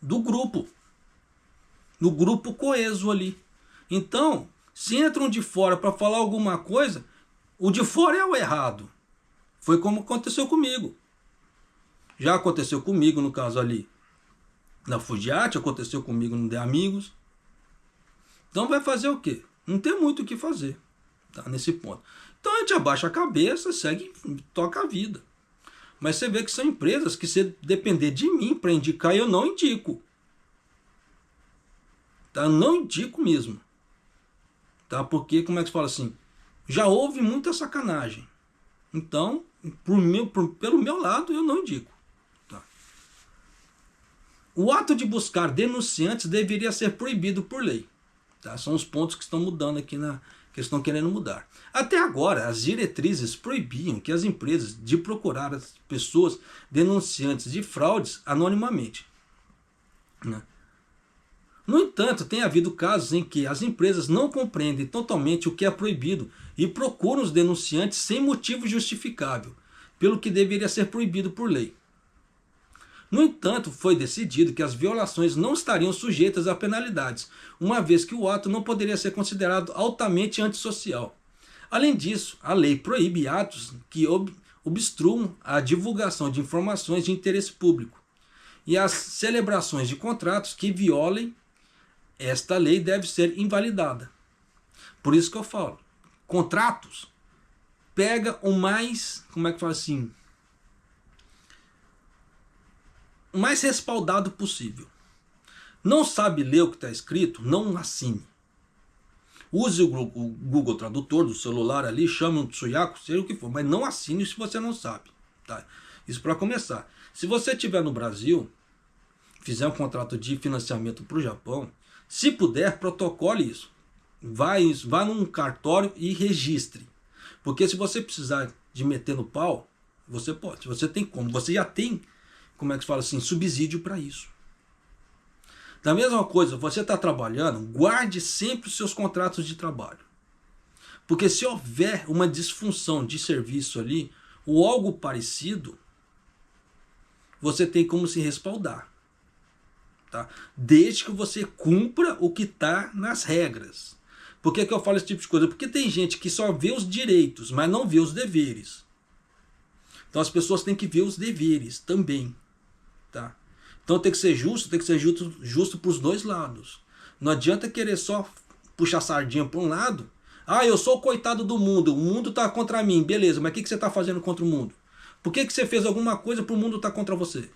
do grupo no grupo coeso ali. Então, se entram de fora para falar alguma coisa, o de fora é o errado. Foi como aconteceu comigo. Já aconteceu comigo no caso ali na Fujiati, aconteceu comigo no De Amigos. Então vai fazer o quê? Não tem muito o que fazer, tá, nesse ponto. Então a gente abaixa a cabeça, segue, toca a vida. Mas você vê que são empresas que, se depender de mim para indicar, eu não indico. Tá? Eu não indico mesmo. Tá? Porque, como é que se fala assim? Já houve muita sacanagem. Então, pelo meu lado, eu não indico. Tá? O ato de buscar denunciantes deveria ser proibido por lei. Tá? São os pontos que estão mudando aqui, que estão querendo mudar. Até agora, as diretrizes proibiam que as empresas de procurar as pessoas denunciantes de fraudes anonimamente. Né? No entanto, tem havido casos em que as empresas não compreendem totalmente o que é proibido e procuram os denunciantes sem motivo justificável, pelo que deveria ser proibido por lei. No entanto, foi decidido que as violações não estariam sujeitas a penalidades, uma vez que o ato não poderia ser considerado altamente antissocial. Além disso, a lei proíbe atos que obstruam a divulgação de informações de interesse público e as celebrações de contratos que violem esta lei deve ser invalidada. Por isso que eu falo, contratos, pega o mais, como é que fala assim, o mais respaldado possível. Não sabe ler o que está escrito? Não assine. Use o Google Tradutor do celular ali, chame um Tsuyako, seja o que for, mas não assine se você não sabe. Tá? Isso para começar. Se você estiver no Brasil, fizer um contrato de financiamento para o Japão, se puder, protocole isso. Vá num cartório e registre. Porque se você precisar de meter no pau, você pode. Você tem como. Você já tem, como é que se fala assim, subsídio para isso. Da mesma coisa, você está trabalhando, guarde sempre os seus contratos de trabalho. Porque se houver uma disfunção de serviço ali, ou algo parecido, você tem como se respaldar. Tá? Desde que você cumpra o que está nas regras. Por que eu falo esse tipo de coisa? Porque tem gente que só vê os direitos, mas não vê os deveres. Então as pessoas têm que ver os deveres também. Tá? Então tem que ser justo para os dois lados. Não adianta querer só puxar sardinha para um lado. Ah, eu sou o coitado do mundo, o mundo está contra mim. Beleza, mas o que você está fazendo contra o mundo? Por que você fez alguma coisa para o mundo estar contra você?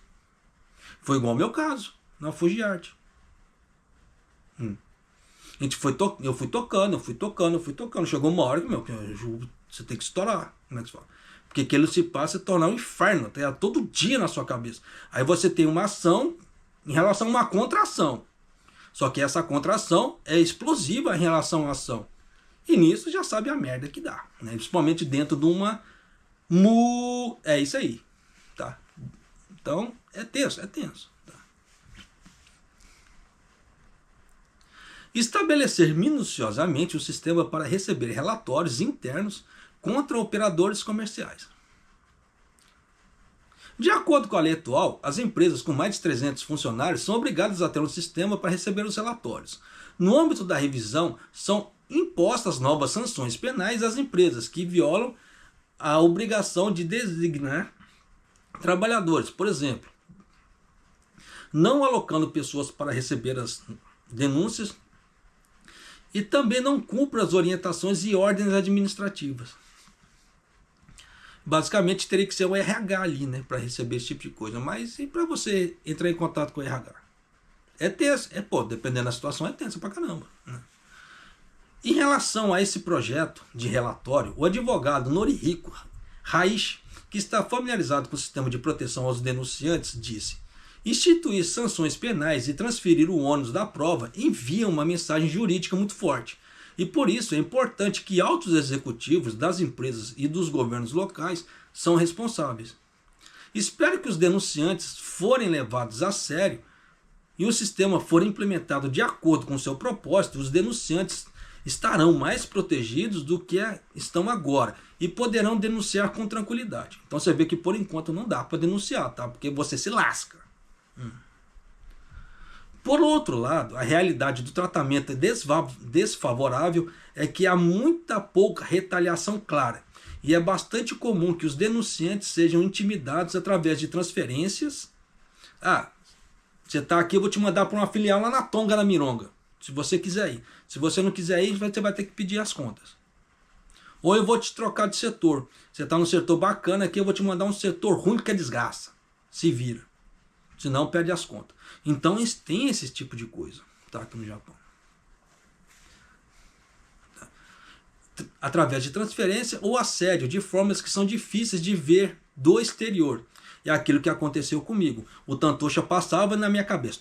Foi igual ao meu caso, na Fujiati. Eu fui tocando. Chegou uma hora que, você tem que estourar. Como é que se fala? Porque aquilo se passa a tornar um inferno. Tá todo dia na sua cabeça. Aí você tem uma ação em relação a uma contração. Só que essa contração é explosiva em relação à ação. E nisso já sabe a merda que dá. Né? Principalmente dentro de uma... É isso aí. Tá? Então, é tenso. Tá? Estabelecer minuciosamente o sistema para receber relatórios internos contra operadores comerciais. De acordo com a lei atual, as empresas com mais de 300 funcionários são obrigadas a ter um sistema para receber os relatórios. No âmbito da revisão, são impostas novas sanções penais às empresas que violam a obrigação de designar trabalhadores. Por exemplo, não alocando pessoas para receber as denúncias e também não cumpre as orientações e ordens administrativas. Basicamente teria que ser o RH ali, né, para receber esse tipo de coisa. Mas e para você entrar em contato com o RH? É tenso, dependendo da situação é tenso pra caramba. Né? Em relação a esse projeto de relatório, o advogado Norihiko Raishi, que está familiarizado com o sistema de proteção aos denunciantes, disse: instituir sanções penais e transferir o ônus da prova envia uma mensagem jurídica muito forte. E por isso é importante que altos executivos das empresas e dos governos locais são responsáveis. Espero que os denunciantes forem levados a sério e o sistema for implementado de acordo com seu propósito. Os denunciantes estarão mais protegidos do que estão agora e poderão denunciar com tranquilidade. Então você vê que por enquanto não dá para denunciar, tá? Porque você se lasca. Por outro lado, a realidade do tratamento desfavorável é que há muita pouca retaliação clara, e é bastante comum que os denunciantes sejam intimidados através de transferências. Ah, você está aqui, eu vou te mandar para uma filial lá na Tonga, na Mironga, se você quiser ir. Se você não quiser ir, você vai ter que pedir as contas. Ou eu vou te trocar de setor. Você está num setor bacana aqui, eu vou te mandar um setor ruim que é desgraça. Se vira. Senão perde as contas. Então tem esse tipo de coisa, tá, aqui no Japão. Através de transferência ou assédio, de formas que são difíceis de ver do exterior. É aquilo que aconteceu comigo. O Tantocha passava na minha cabeça.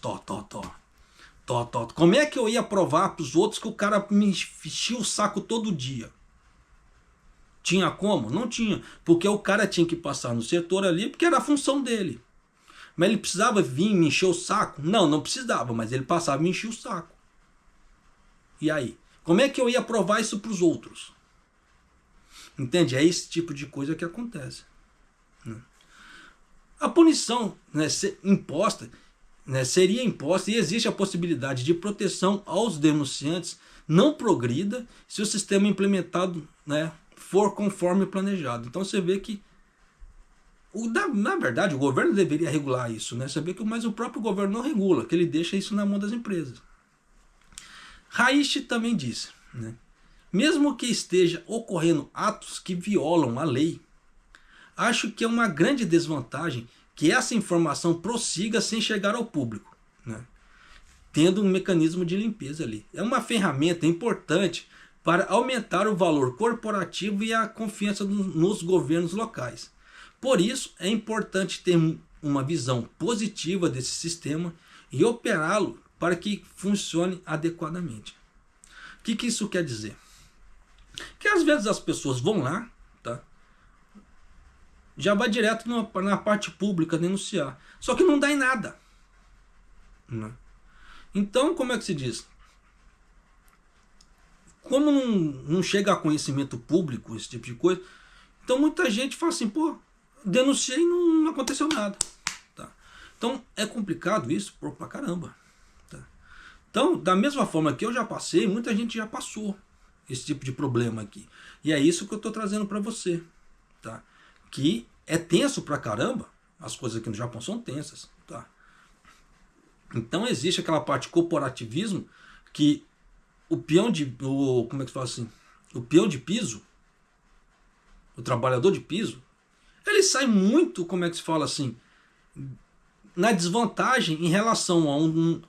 Como é que eu ia provar para os outros que o cara me enchia o saco todo dia? Tinha como? Não tinha. Porque o cara tinha que passar no setor ali, porque era a função dele. Mas ele precisava vir me encher o saco? Não, não precisava, mas ele passava e me enchia o saco. E aí? Como é que eu ia provar isso para os outros? Entende? É esse tipo de coisa que acontece. A punição, né, imposta, né, seria imposta, e existe a possibilidade de proteção aos denunciantes não progrida se o sistema implementado, né, for conforme planejado. Então você vê que, na verdade, o governo deveria regular isso, né? Você vê que mas o próprio governo não regula, que ele deixa isso na mão das empresas. Raishi também disse, né, mesmo que esteja ocorrendo atos que violam a lei, acho que é uma grande desvantagem que essa informação prossiga sem chegar ao público, né, tendo um mecanismo de limpeza ali. É uma ferramenta importante para aumentar o valor corporativo e a confiança nos governos locais. Por isso, é importante ter uma visão positiva desse sistema e operá-lo para que funcione adequadamente. O que isso quer dizer? Que às vezes as pessoas vão lá, tá? Já vai direto na parte pública denunciar. Só que não dá em nada. Né? Então, como é que se diz? Como não chega a conhecimento público, esse tipo de coisa, então muita gente fala assim, pô, denunciei e não aconteceu nada. Tá? Então, é complicado isso pra caramba. Tá? Então, da mesma forma que eu já passei, muita gente já passou esse tipo de problema aqui. E é isso que eu estou trazendo para você. Tá? Que é tenso pra caramba, as coisas aqui no Japão são tensas. Tá? Então existe aquela parte de corporativismo que o peão de... como é que se fala assim? O peão de piso, o trabalhador de piso, ele sai muito, como é que se fala assim, na desvantagem em relação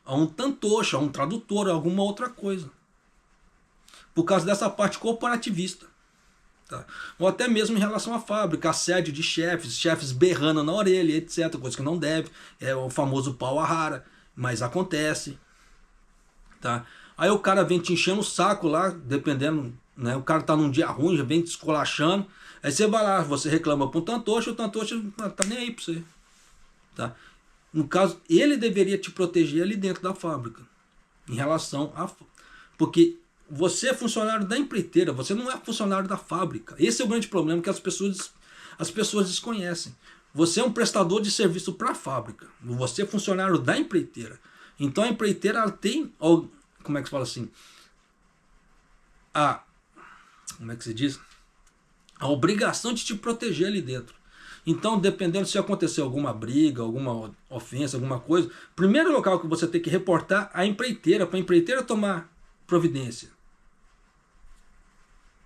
a um tantocha, a um tradutor, a alguma outra coisa. Por causa dessa parte corporativista. Tá? Ou até mesmo em relação à fábrica, assédio de chefes berrando na orelha, etc. Coisa que não deve. É o famoso pau arrara, mas acontece. Tá? Aí o cara vem te enchendo o saco lá, dependendo, né? O cara tá num dia ruim, já vem te esculachando. Aí você vai lá, você reclama para o tantocha tá nem aí para você. Tá? No caso, ele deveria te proteger ali dentro da fábrica. Em relação a... Porque você é funcionário da empreiteira, você não é funcionário da fábrica. Esse é o grande problema que as pessoas desconhecem. Você é um prestador de serviço para a fábrica. Você é funcionário da empreiteira. Então a empreiteira ela tem... Como é que se fala assim? Como é que se diz? A obrigação de te proteger ali dentro. Então, dependendo se acontecer alguma briga, alguma ofensa, alguma coisa, primeiro local que você tem que reportar a empreiteira, para a empreiteira tomar providência.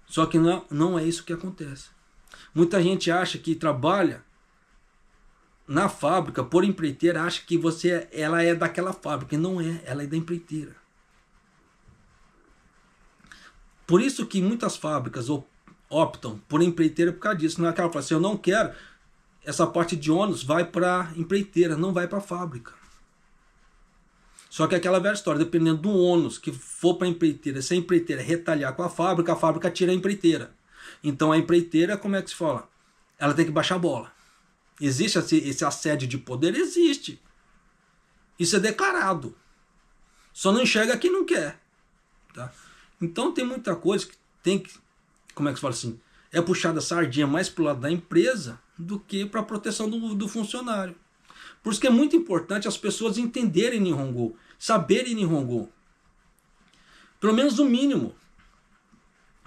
Só que não é isso que acontece. Muita gente acha que trabalha na fábrica por empreiteira, acha que ela é daquela fábrica. E não é, ela é da empreiteira. Por isso que muitas fábricas optam por empreiteira por causa disso. Não é aquela fala assim, eu não quero, essa parte de ônus vai para a empreiteira, não vai para a fábrica. Só que aquela velha história, dependendo do ônus que for para a empreiteira, se a empreiteira retalhar com a fábrica tira a empreiteira. Então a empreiteira, como é que se fala? Ela tem que baixar a bola. Existe esse assédio de poder? Existe. Isso é declarado. Só não enxerga quem não quer. Tá? Então tem muita coisa que tem que, como é que se fala assim, é puxada a sardinha mais para o lado da empresa do que para a proteção do funcionário. Por isso que é muito importante as pessoas entenderem Nihongo, saberem Nihongo. Pelo menos o mínimo.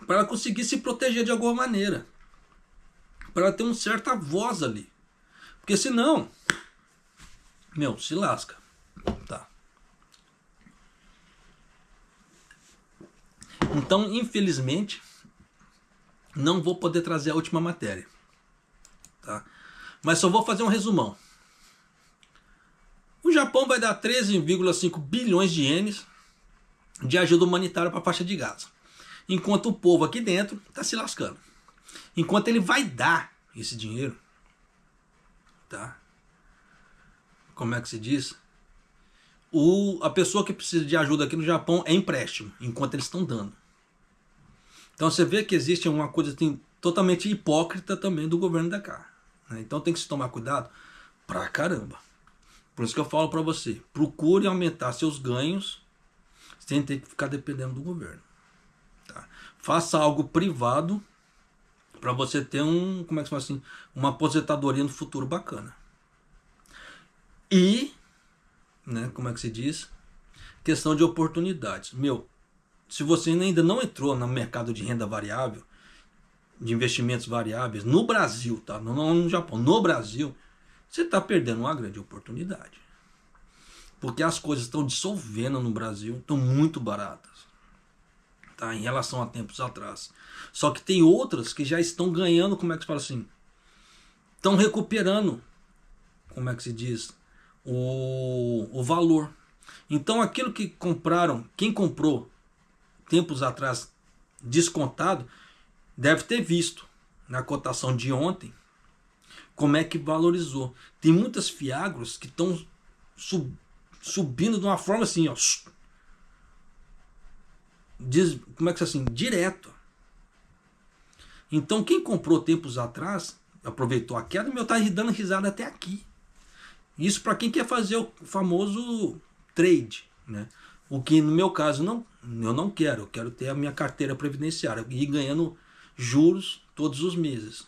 Para ela conseguir se proteger de alguma maneira. Para ela ter uma certa voz ali. Porque senão, meu, se lasca. Tá. Então, infelizmente, não vou poder trazer a última matéria. Tá? Mas só vou fazer um resumão. O Japão vai dar 13,5 bilhões de ienes de ajuda humanitária para a faixa de Gaza. Enquanto o povo aqui dentro está se lascando. Enquanto ele vai dar esse dinheiro, tá? Como é que se diz? A pessoa que precisa de ajuda aqui no Japão é empréstimo, enquanto eles estão dando. Então você vê que existe uma coisa assim, totalmente hipócrita também do governo da cá. Né? Então tem que se tomar cuidado pra caramba. Por isso que eu falo para você, procure aumentar seus ganhos sem ter que ficar dependendo do governo. Tá? Faça algo privado para você ter como é que se fala assim, uma aposentadoria no futuro bacana. E, né, como é que se diz? Questão de oportunidades. Meu, se você ainda não entrou no mercado de renda variável, de investimentos variáveis no Brasil, tá? Não no Japão, no Brasil, você está perdendo uma grande oportunidade. Porque as coisas estão dissolvendo no Brasil, estão muito baratas, tá? Em relação a tempos atrás. Só que tem outras que já estão ganhando, como é que se fala assim? Estão recuperando, como é que se diz? O valor. Então aquilo que compraram, quem comprou tempos atrás descontado, deve ter visto na cotação de ontem como é que valorizou. Tem muitas Fiagros que estão subindo de uma forma assim, ó. Como é que é assim? Direto. Então quem comprou tempos atrás, aproveitou a queda, meu, tá dando risada até aqui. Isso para quem quer fazer o famoso trade, né? O que no meu caso eu não quero. Eu quero ter a minha carteira previdenciária e ir ganhando juros todos os meses.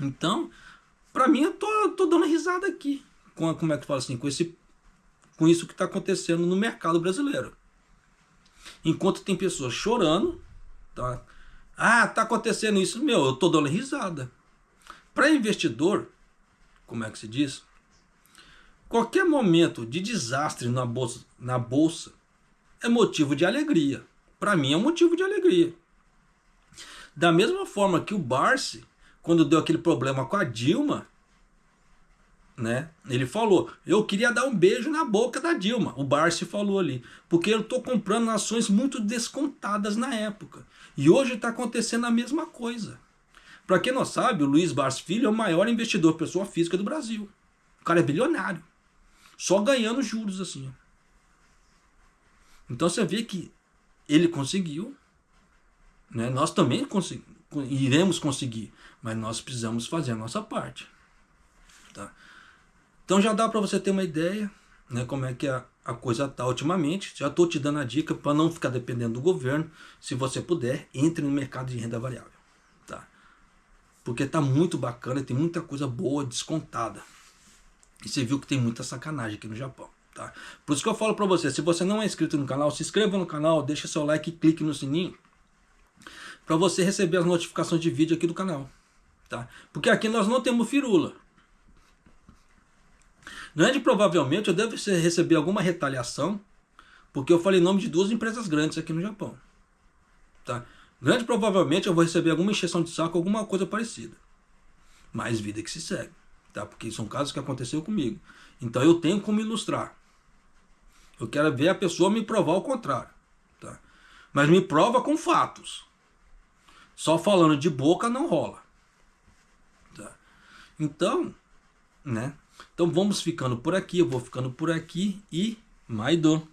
Então, para mim, eu tô dando risada aqui. Como é que fala assim? Com isso que está acontecendo no mercado brasileiro. Enquanto tem pessoas chorando, tá? Ah, tá acontecendo isso. Meu, eu tô dando risada. Para investidor, como é que se diz? Qualquer momento de desastre na bolsa é motivo de alegria. Para mim é um motivo de alegria. Da mesma forma que o Barsi, quando deu aquele problema com a Dilma, né? Ele falou, eu queria dar um beijo na boca da Dilma. O Barsi falou ali, porque eu estou comprando ações muito descontadas na época. E hoje está acontecendo a mesma coisa. Para quem não sabe, o Luiz Barsi Filho é o maior investidor pessoa física do Brasil. O cara é bilionário. Só ganhando juros assim. Então você vê que ele conseguiu, né? Nós também iremos conseguir, mas nós precisamos fazer a nossa parte. Tá? Então já dá para você ter uma ideia, né, como é que a coisa está ultimamente. Já estou te dando a dica para não ficar dependendo do governo. Se você puder, entre no mercado de renda variável. Tá? Porque está muito bacana, tem muita coisa boa descontada. E você viu que tem muita sacanagem aqui no Japão. Tá? Por isso que eu falo para você, se você não é inscrito no canal, se inscreva no canal, deixa seu like e clique no sininho para você receber as notificações de vídeo aqui do canal. Tá? Porque aqui nós não temos firula. Grande provavelmente eu devo receber alguma retaliação, porque eu falei em nome de 2 empresas grandes aqui no Japão. Tá? Grande provavelmente eu vou receber alguma encheção de saco, alguma coisa parecida. Mas vida que se segue. Tá? Porque são casos que aconteceu comigo. Então eu tenho como ilustrar. Eu quero ver a pessoa me provar o contrário. Tá? Mas me prova com fatos. Só falando de boca não rola. Tá? Então, né? Então vamos ficando por aqui. Eu vou ficando por aqui e Maido.